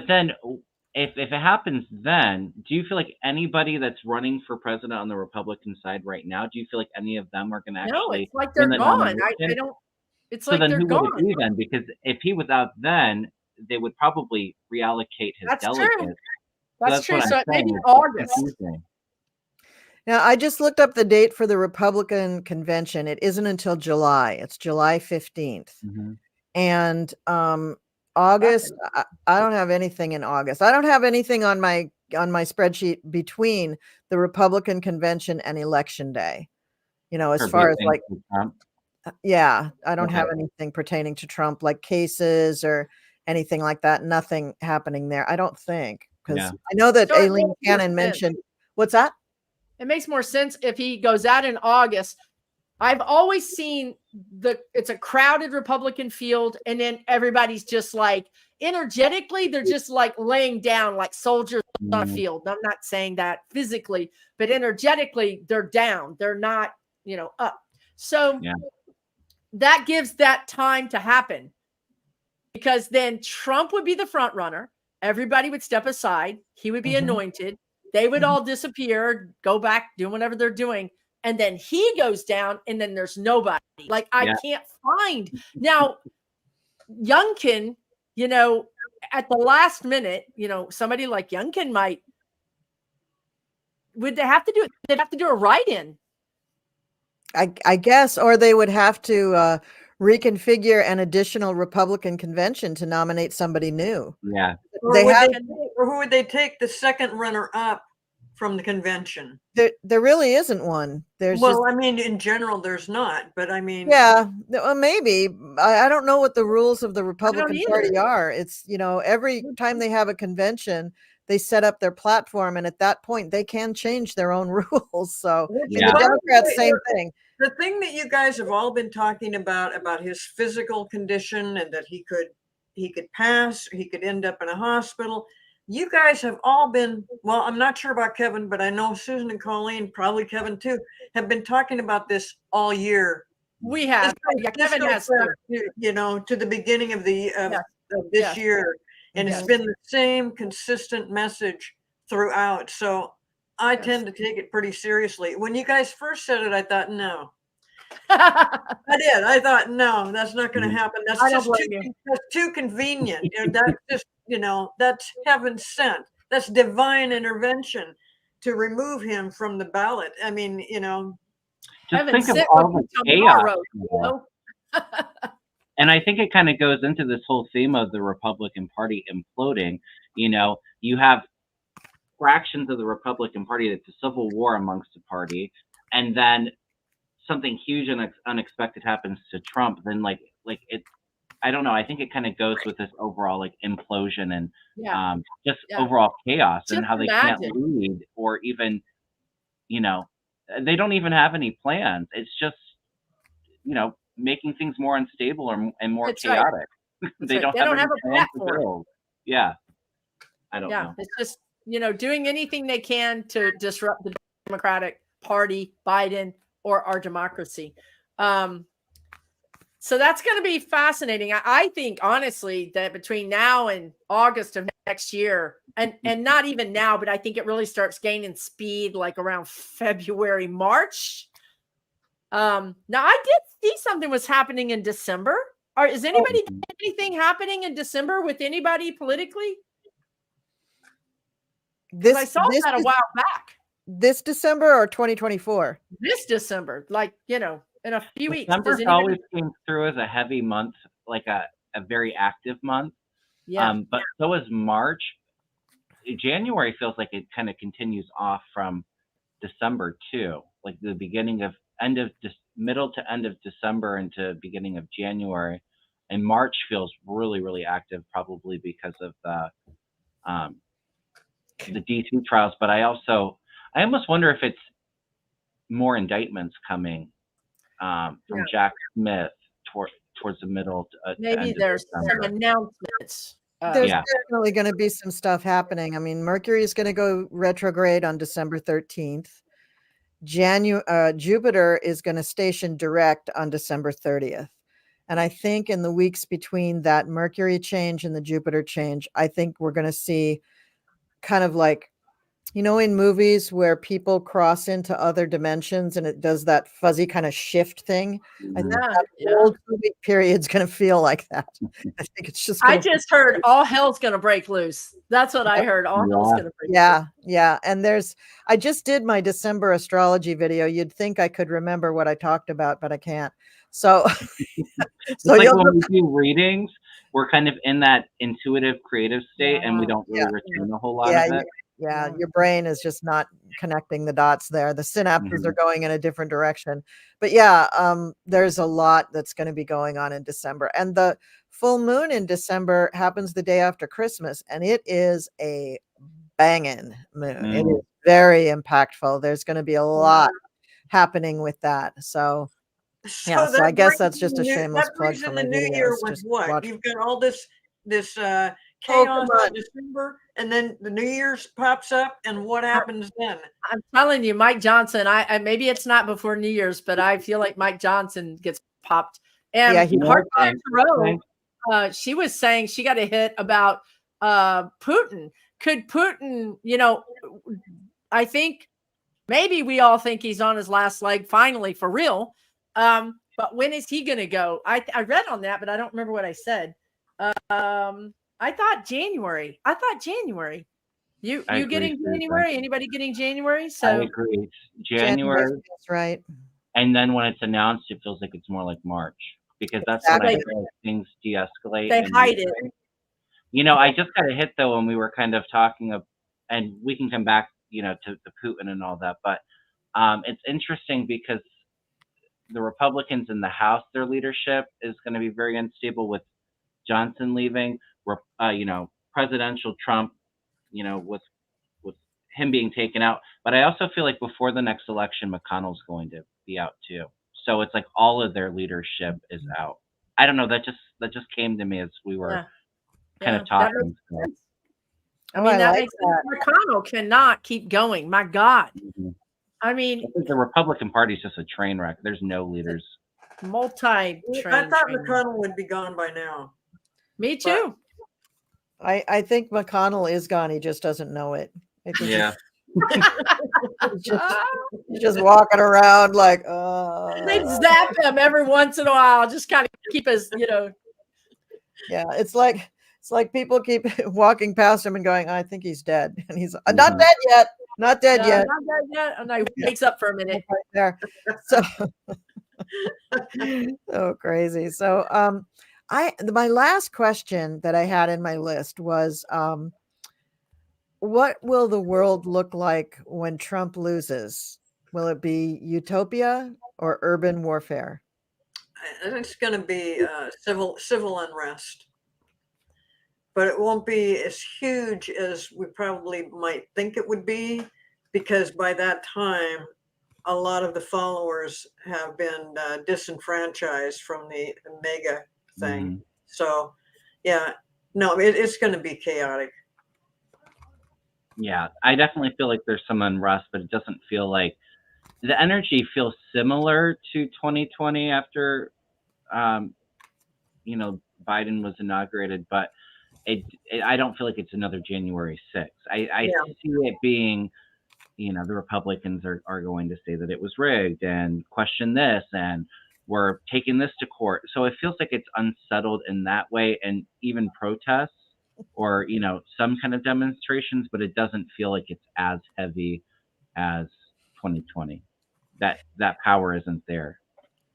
[SPEAKER 3] then if it happens then, do you feel like anybody that's running for president on the Republican side right now, do you feel like any of them are going to actually
[SPEAKER 2] No, it's like they're
[SPEAKER 3] win the
[SPEAKER 2] gone.
[SPEAKER 3] nomination?
[SPEAKER 2] I don't. It's
[SPEAKER 3] So
[SPEAKER 2] like
[SPEAKER 3] then
[SPEAKER 2] they're
[SPEAKER 3] who
[SPEAKER 2] gone.
[SPEAKER 3] would it be then? Because if he was out then, they would probably reallocate his
[SPEAKER 2] That's
[SPEAKER 3] delegates.
[SPEAKER 2] true. That's true.
[SPEAKER 3] What
[SPEAKER 2] So
[SPEAKER 3] I'm saying.
[SPEAKER 2] maybe
[SPEAKER 3] It's
[SPEAKER 2] August.
[SPEAKER 3] confusing.
[SPEAKER 1] Now, I just looked up the date for the Republican convention. It isn't until July. It's July 15th. And August, I don't have anything in August. I don't have anything on my spreadsheet between the Republican convention and election day. As far as like
[SPEAKER 3] Trump.
[SPEAKER 1] Yeah, I don't have anything pertaining to Trump, like cases or anything like that. Nothing happening there, I don't think, because I know that Aileen Cannon mentioned. What's that?
[SPEAKER 2] It makes more sense if he goes out in August. I've always seen it's a crowded Republican field, and then everybody's just like energetically, they're just like laying down like soldiers on a field. I'm not saying that physically, but energetically, they're down. They're not, up. So that gives that time to happen, because then Trump would be the front runner. Everybody would step aside. He would be anointed. They would all disappear, go back, do whatever they're doing. And then he goes down, and then there's nobody. Like, I can't find. Now, Youngkin, at the last minute, somebody like Youngkin would they have to do it? They'd have to do a write-in.
[SPEAKER 1] I guess, or they would have to reconfigure an additional Republican convention to nominate somebody new.
[SPEAKER 3] Yeah.
[SPEAKER 4] Or who would they take the second runner up from the convention?
[SPEAKER 1] There really isn't one.
[SPEAKER 4] I mean, in general, there's not, but I mean,
[SPEAKER 1] well, maybe. I don't know what the rules of the Republican Party are. It's, every time they have a convention, they set up their platform, and at that point they can change their own rules. So the Democrats, same thing.
[SPEAKER 4] The thing that you guys have all been talking about his physical condition, and that he could pass, he could end up in a hospital. You guys have all been, well, I'm not sure about Kevin, but I know Susan and Colleen, probably Kevin too, have been talking about this all year.
[SPEAKER 2] We have. Kevin has
[SPEAKER 4] to the beginning of this year. And it's been the same consistent message throughout. So I tend to take it pretty seriously. When you guys first said it, I thought, no. I did. I thought, no, that's not going to happen. That's just too convenient. That's just, that's heaven sent. That's divine intervention. to remove him from the ballot. I mean, you know,
[SPEAKER 3] Just
[SPEAKER 2] Heaven
[SPEAKER 3] think of
[SPEAKER 2] sent
[SPEAKER 3] all
[SPEAKER 2] would
[SPEAKER 3] the
[SPEAKER 2] be
[SPEAKER 3] chaos.
[SPEAKER 2] tomorrow,
[SPEAKER 3] you
[SPEAKER 2] you
[SPEAKER 3] know.
[SPEAKER 2] know?
[SPEAKER 3] And I think it kind of goes into this whole theme of the Republican Party imploding. You know, you have fractions of the Republican Party that's a civil war amongst the party, and then something huge and unexpected happens to Trump. Then like it, I don't know. I think it kind of goes with this overall like implosion and
[SPEAKER 2] Yeah.
[SPEAKER 3] just
[SPEAKER 2] Yeah.
[SPEAKER 3] overall chaos and
[SPEAKER 2] Just
[SPEAKER 3] how they
[SPEAKER 2] imagine.
[SPEAKER 3] can't lead or even, you know, they don't even have any plans. It's just, you know, making things more unstable and more
[SPEAKER 2] That's right.
[SPEAKER 3] chaotic.
[SPEAKER 2] That's
[SPEAKER 3] They
[SPEAKER 2] right.
[SPEAKER 3] don't
[SPEAKER 2] They
[SPEAKER 3] have
[SPEAKER 2] don't
[SPEAKER 3] any
[SPEAKER 2] have a
[SPEAKER 3] plans to
[SPEAKER 2] platform.
[SPEAKER 3] build. Yeah. I don't
[SPEAKER 2] Yeah.
[SPEAKER 3] know.
[SPEAKER 2] It's just, you know, doing anything they can to disrupt the Democratic Party, Biden, or our democracy. So that's going to be fascinating. I think, honestly, that between now and August of next year, and not even now, but I think it really starts gaining speed like around February, March. Now, I did see something was happening in December. Or is anybody anything happening in December with anybody politically? Because I saw that a while back.
[SPEAKER 1] This December or 2024?
[SPEAKER 2] This December, like, you know, in a few weeks.
[SPEAKER 3] December
[SPEAKER 2] Does anybody...
[SPEAKER 3] always came through as a heavy month, like a very active month.
[SPEAKER 2] Yeah.
[SPEAKER 3] But so is March. January feels like it kind of continues off from December too, like the beginning of middle to end of December into beginning of January, and March feels really, really active, probably because of the D2 trials. But I almost wonder if it's more indictments coming from Jack Smith towards the middle.
[SPEAKER 2] Maybe there's some announcements.
[SPEAKER 1] There's definitely going to be some stuff happening. I mean, Mercury is going to go retrograde on December 13th. Jupiter is going to station direct on December 30th. And I think in the weeks between that Mercury change and the Jupiter change, I think we're going to see kind of like, you know, in movies where people cross into other dimensions and it does that fuzzy kind of shift thing. I think that whole 2-week period is going to feel like that. I think it's just.
[SPEAKER 2] I just heard all hell's going to break loose. That's what I heard. All hell's going to break loose.
[SPEAKER 1] Yeah. And I just did my December astrology video. You'd think I could remember what I talked about, but I can't. So,
[SPEAKER 3] so like when we do readings, we're kind of in that intuitive, creative state, and we don't really retain a whole lot of it.
[SPEAKER 1] Yeah, your brain is just not connecting the dots there. The synapses are going in a different direction. But there's a lot that's going to be going on in December. And the full moon in December happens the day after Christmas, and it is a banging moon. It is very impactful. There's going to be a lot happening with that. So I guess that's just a shameless plug for my videos.
[SPEAKER 4] Just what? You've got all this chaos in December, and then the New Year's pops up, and what happens then?
[SPEAKER 2] I'm telling you, Mike Johnson, I maybe it's not before New Year's, but I feel like Mike Johnson gets popped. And Hardline Tarot, she was saying she got a hit about Putin. Could Putin, you know, I think maybe we all think he's on his last leg finally for real. But when is he going to go? I read on that, but I don't remember what I said. I thought January. You getting January? Anybody getting January? So
[SPEAKER 3] I agree. January.
[SPEAKER 1] That's right.
[SPEAKER 3] And then when it's announced, it feels like it's more like March, because that's when I feel like things de-escalate.
[SPEAKER 2] They hide it.
[SPEAKER 3] You know, I just got a hit though when we were kind of talking and we can come back, you know, to the Putin and all that. But it's interesting because the Republicans in the House, their leadership is going to be very unstable with Johnson leaving. You know, presidential Trump, you know, with him being taken out. But I also feel like before the next election, McConnell's going to be out too. So it's like all of their leadership is out. I don't know. That just came to me as we were kind of talking.
[SPEAKER 2] I mean, that makes sense. McConnell cannot keep going. My God. I mean,
[SPEAKER 3] the Republican Party is just a train wreck. There's no leaders.
[SPEAKER 4] I thought McConnell would be gone by now.
[SPEAKER 2] Me too.
[SPEAKER 1] I think McConnell is gone. He just doesn't know it.
[SPEAKER 3] Yeah.
[SPEAKER 1] He's just walking around like,
[SPEAKER 2] they zap him every once in a while, just kind of keep us, you know.
[SPEAKER 1] Yeah, it's like people keep walking past him and going, I think he's dead. And he's not dead yet. Not dead
[SPEAKER 2] No,
[SPEAKER 1] yet.
[SPEAKER 2] not dead yet. And I wakes up for a minute.
[SPEAKER 1] Right there. So, so crazy. So, my last question that I had in my list was, what will the world look like when Trump loses? Will it be utopia or urban warfare?
[SPEAKER 4] It's going to be civil unrest, but it won't be as huge as we probably might think it would be, because by that time, a lot of the followers have been disenfranchised from the mega thing.
[SPEAKER 3] Mm-hmm.
[SPEAKER 4] So, yeah, no, it's going to be chaotic.
[SPEAKER 3] Yeah, I definitely feel like there's some unrest, but it doesn't feel like the energy feels similar to 2020 after, you know, Biden was inaugurated, but I don't feel like it's another January 6th. I
[SPEAKER 4] Yeah.
[SPEAKER 3] see it being, you know, the Republicans are going to say that it was rigged and question this, and we're taking this to court. So it feels like it's unsettled in that way, and even protests or, you know, some kind of demonstrations, but it doesn't feel like it's as heavy as 2020. That power isn't there.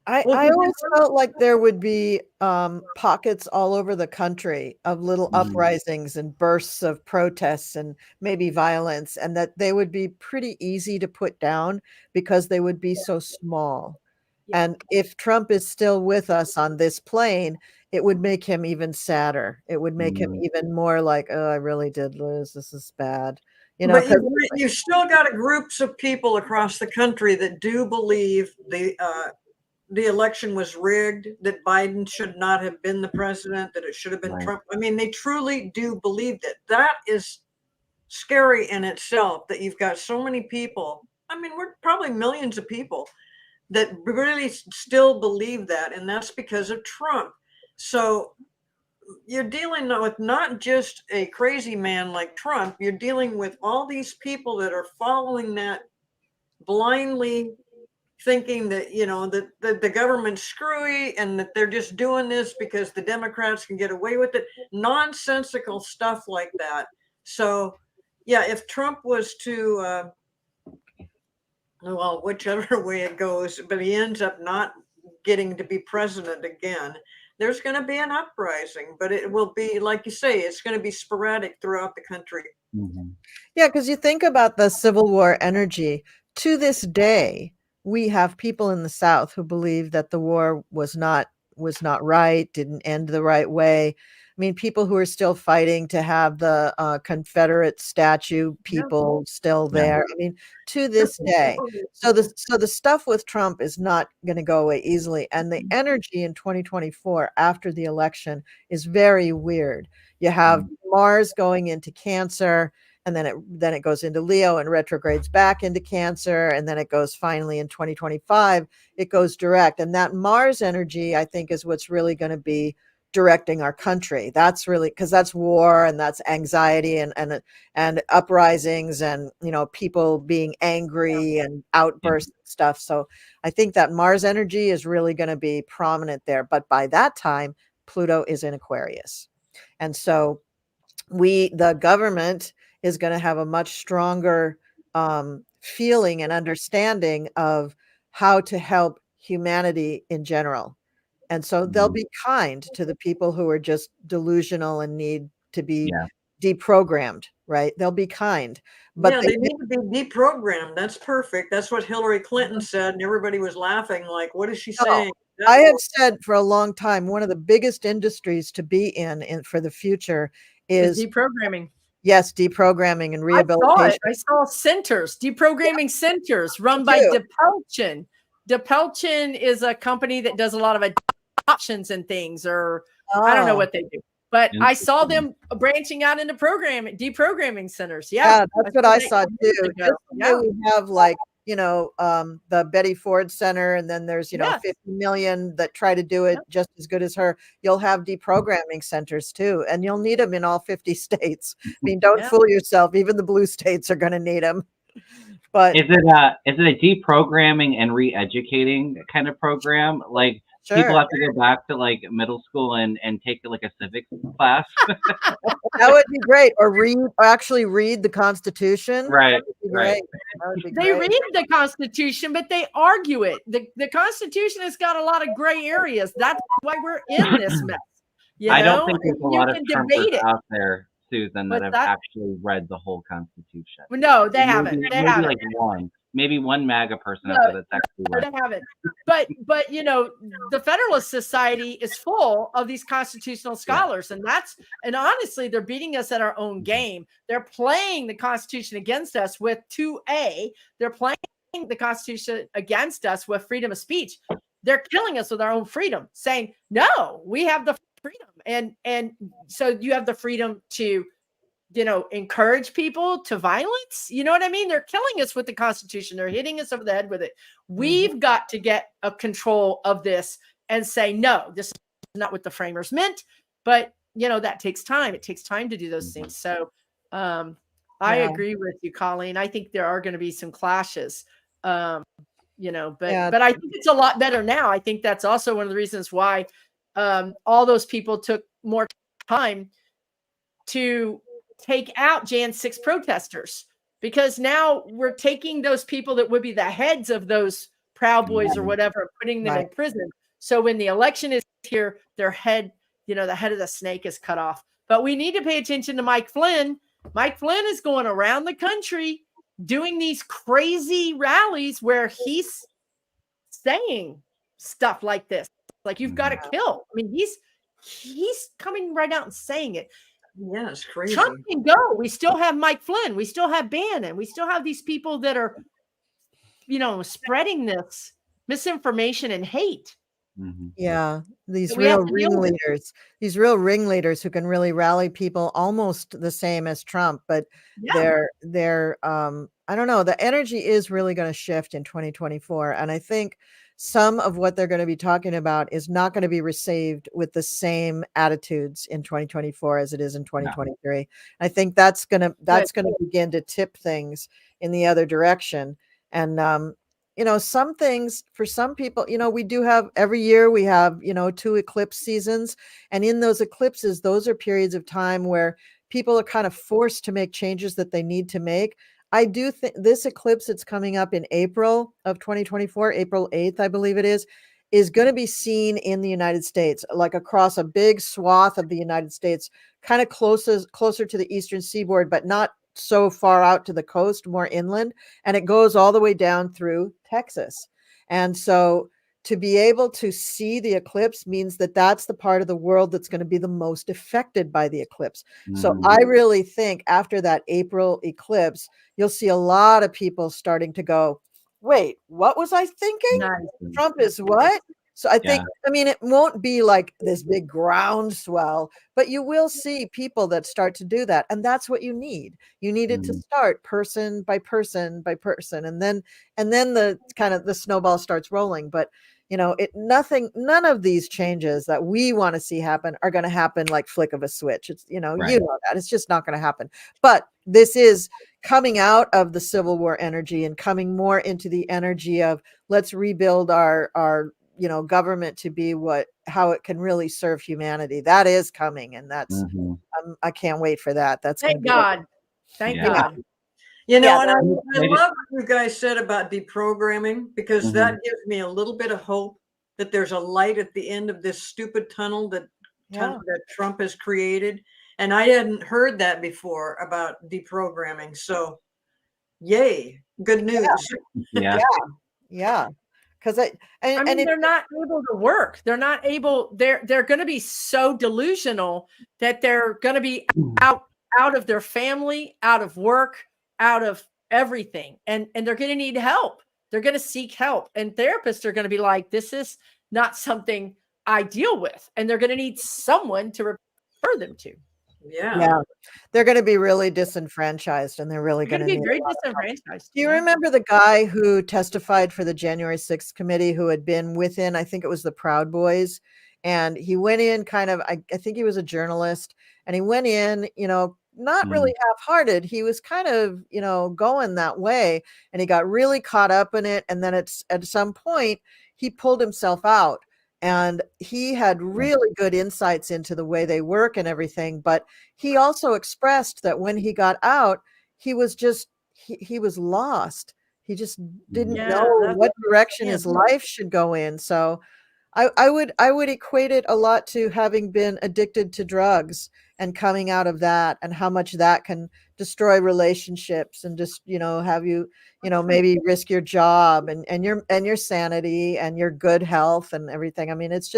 [SPEAKER 1] I always felt like there would be pockets all over the country of little uprisings and bursts of protests and maybe violence, and that they would be pretty easy to put down because they would be so small.
[SPEAKER 2] Yeah.
[SPEAKER 1] And if Trump is still with us on this plane, it would make him even sadder. It would make him even more like, oh, I really did lose. This is bad. You know,
[SPEAKER 4] but you've still got groups of people across the country that do believe the election was rigged, that Biden should not have been the president, that it should have been Trump. I mean, they truly do believe that. That is scary in itself, that you've got so many people. I mean, we're probably millions of people that really still believe that, and that's because of Trump. So you're dealing with not just a crazy man like Trump, you're dealing with all these people that are following that blindly, thinking that, you know, that the government's screwy and that they're just doing this because the Democrats can get away with it. Nonsensical stuff like that. So, yeah, if Trump was to, well, whichever way it goes, but he ends up not getting to be president again, there's going to be an uprising, but it will be, like you say, it's going to be sporadic throughout the country.
[SPEAKER 1] Yeah, because you think about the Civil War energy. To this day, we have people in the South who believe that the war was not right, didn't end the right way. I mean, people who are still fighting to have the Confederate statue people still there. I mean, to this day. So the stuff with Trump is not going to go away easily. And the energy in 2024 after the election is very weird. You have Mars going into Cancer, and then it goes into Leo and retrogrades back into Cancer, and then it goes finally in 2025, it goes direct. And that Mars energy, I think, is what's really going to be directing our country. That's really, because that's war and that's anxiety and uprisings and, you know, people being angry and outbursts and stuff. So I think that Mars energy is really going to be prominent there. But by that time, Pluto is in Aquarius. And so the government is going to have a much stronger feeling and understanding of how to help humanity in general. And so they'll be kind to the people who are just delusional and need to be deprogrammed, right? They'll be kind. But
[SPEAKER 4] they need to be deprogrammed. That's perfect. That's what Hillary Clinton said, and everybody was laughing like, what is she saying?
[SPEAKER 1] I have said for a long time, one of the biggest industries to be in for the future is
[SPEAKER 2] deprogramming.
[SPEAKER 1] Yes, deprogramming and rehabilitation.
[SPEAKER 2] I saw centers, deprogramming centers run by Depelchin. Depelchin is a company that does a lot of adoptions and things, or I don't know what they do. But I saw them branching out into deprogramming centers. Yeah,
[SPEAKER 1] that's what I saw too. We have, like, you know, the Betty Ford Center, and then there's, you know, 50 million that try to do it just as good as her. You'll have deprogramming centers too, and you'll need them in all 50 states. I mean, don't fool yourself. Even the blue states are going to need them. But
[SPEAKER 3] is it a deprogramming and re-educating kind of program? Like,
[SPEAKER 1] Sure.
[SPEAKER 3] have to go back to like middle school and take like a civics class.
[SPEAKER 1] That would be great. Or actually read the Constitution.
[SPEAKER 3] Right,
[SPEAKER 1] That would be
[SPEAKER 3] right.
[SPEAKER 1] great. That would be
[SPEAKER 2] They
[SPEAKER 1] great.
[SPEAKER 2] read the Constitution, but they argue it. The Constitution has got a lot of gray areas. That's why we're in this mess. You know,
[SPEAKER 3] I don't think there's
[SPEAKER 2] and
[SPEAKER 3] a
[SPEAKER 2] you
[SPEAKER 3] lot of
[SPEAKER 2] can
[SPEAKER 3] Trumpers
[SPEAKER 2] debate it.
[SPEAKER 3] out there, Susan, that
[SPEAKER 2] What's
[SPEAKER 3] have
[SPEAKER 2] that?
[SPEAKER 3] actually read the whole Constitution.
[SPEAKER 2] No, they haven't. They
[SPEAKER 3] Maybe
[SPEAKER 2] haven't.
[SPEAKER 3] like maybe one MAGA person out
[SPEAKER 2] No,
[SPEAKER 3] there that's actually read.
[SPEAKER 2] They haven't. But you know, the Federalist Society is full of these constitutional scholars, and honestly, they're beating us at our own game. They're playing the Constitution against us with 2A. They're playing the Constitution against us with freedom of speech. They're killing us with our own freedom, saying, no, we have the freedom. And so you have the freedom to, you know, encourage people to violence. You know what I mean? They're killing us with the Constitution. They're hitting us over the head with it. We've got to get a control of this and say, no, this is not what the framers meant. But, you know, that takes time. It takes time to do those things. So I agree with you, Colleen. I think there are going to be some clashes. You know, but I think it's a lot better now. I think that's also one of the reasons why all those people took more time to take out Jan 6 protesters, because now we're taking those people that would be the heads of those Proud Boys or whatever, putting them in prison. So when the election is here, their head, you know, the head of the snake is cut off. But we need to pay attention to Mike Flynn. Mike Flynn is going around the country doing these crazy rallies where he's saying stuff like this, like you've got to kill. I mean, he's coming right out and saying it.
[SPEAKER 4] Yeah, it's crazy.
[SPEAKER 2] Trump can go. We still have Mike Flynn. We still have Bannon. We still have these people that are, you know, spreading this misinformation and hate.
[SPEAKER 1] Yeah, these real ringleaders, who can really rally people almost the same as Trump, but they're I don't know, the energy is really going to shift in 2024. And I think some of what they're going to be talking about is not going to be received with the same attitudes in 2024 as it is in 2023. No. I think that's going to begin to tip things in the other direction. And you know, some things for some people, you know, we do have every year we have, you know, 2 eclipse seasons. And in those eclipses, those are periods of time where people are kind of forced to make changes that they need to make. I do think this eclipse that's coming up in April of 2024, April 8th, I believe it is going to be seen in the United States, like across a big swath of the United States, kind of closer to the eastern seaboard, but not so far out to the coast, more inland, and it goes all the way down through Texas. And so to be able to see the eclipse means that that's the part of the world that's going to be the most affected by the eclipse. So I really think after that April eclipse, you'll see a lot of people starting to go, wait, what was I thinking? Nice. Trump is what? So I think, I mean, it won't be like this big groundswell, but you will see people that start to do that. And that's what you need. You need it to start person by person by person. And then the kind of the snowball starts rolling. But, you know, none of these changes that we want to see happen are going to happen like flick of a switch. It's, you know, you know that it's just not going to happen. But this is coming out of the Civil War energy and coming more into the energy of let's rebuild our you know, government to be how it can really serve humanity. That is coming. And that's, I can't wait for that. That's
[SPEAKER 2] thank God. Thank God.
[SPEAKER 4] You know, and I love what you guys said about deprogramming, because that gives me a little bit of hope that there's a light at the end of this stupid tunnel that Trump has created. And I hadn't heard that before about deprogramming. So yay, good news.
[SPEAKER 1] Yeah. Because
[SPEAKER 2] I mean, they're not able to work. They're not able. They're going to be so delusional that they're going to be out of their family, out of work, out of everything, and they're going to need help. They're going to seek help, and therapists are going to be like, "This is not something I deal with," and they're going to need someone to refer them to.
[SPEAKER 1] Yeah. They're going to be really disenfranchised, and they're really going to be
[SPEAKER 2] very disenfranchised.
[SPEAKER 1] Do you remember the guy who testified for the January 6th committee who had been within, I think it was the Proud Boys, and he went in kind of, I think he was a journalist, and he went in, you know, not really half-hearted. He was kind of, you know, going that way, and he got really caught up in it. And then at some point he pulled himself out. And he had really good insights into the way they work and everything. But he also expressed that when he got out, he was just, he was lost. He just didn't
[SPEAKER 2] Yeah,
[SPEAKER 1] know what direction
[SPEAKER 2] yeah.
[SPEAKER 1] his life should go in. So I would equate it a lot to having been addicted to drugs and coming out of that, and how much that can destroy relationships and just, have you, maybe risk your job and your sanity and your good health and everything. I mean, it's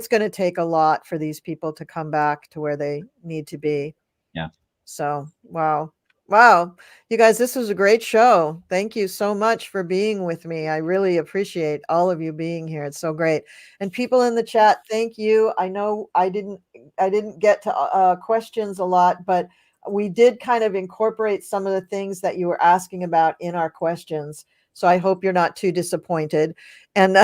[SPEAKER 1] going to take a lot for these people to come back to where they need to be.
[SPEAKER 3] Yeah.
[SPEAKER 1] So, wow. Wow. You guys, this was a great show. Thank you so much for being with me. I really appreciate all of you being here. It's so great. And people in the chat, thank you. I know I didn't get to questions a lot, but we did kind of incorporate some of the things that you were asking about in our questions. So I hope you're not too disappointed. And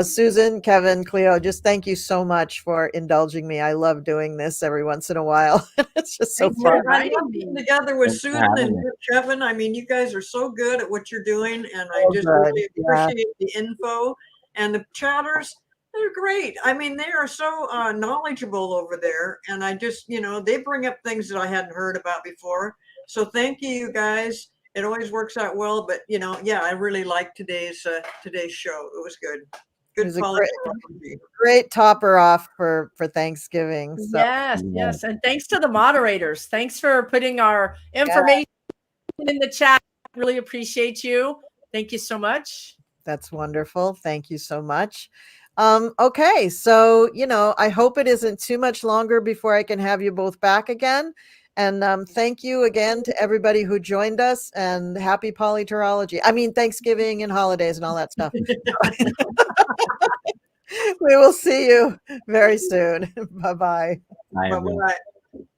[SPEAKER 1] Susan, Kevin, Cleo, just thank you so much for indulging me. I love doing this every once in a while. It's just so
[SPEAKER 2] Thanks
[SPEAKER 1] fun.
[SPEAKER 2] for
[SPEAKER 4] I
[SPEAKER 2] inviting
[SPEAKER 4] love
[SPEAKER 2] me.
[SPEAKER 4] being together with
[SPEAKER 3] Thanks for
[SPEAKER 4] Susan
[SPEAKER 3] having
[SPEAKER 4] and
[SPEAKER 3] me.
[SPEAKER 4] you, Kevin. I mean, you guys are so good at what you're doing, and I
[SPEAKER 1] So
[SPEAKER 4] just
[SPEAKER 1] good.
[SPEAKER 4] really
[SPEAKER 1] Yeah.
[SPEAKER 4] appreciate the info. And the chatters, they're great. I mean, they are so knowledgeable over there, and I just, they bring up things that I hadn't heard about before. So thank you, guys. It always works out well, but yeah, I really liked today's show. It was good.
[SPEAKER 1] It
[SPEAKER 4] Good
[SPEAKER 1] was a
[SPEAKER 4] PoliTarology.
[SPEAKER 1] great topper off for Thanksgiving. So
[SPEAKER 2] Yes, yes. And thanks to the moderators. Thanks for putting our information in the chat. Really appreciate you. Thank you so much.
[SPEAKER 1] that's wonderful. Thank you so much. Okay, so I hope it isn't too much longer before I can have you both back again. And thank you again to everybody who joined us, and happy PoliTarology. I mean, Thanksgiving and holidays and all that stuff. We will see you very soon. Bye-bye.
[SPEAKER 3] Bye, everyone.
[SPEAKER 4] Bye-bye.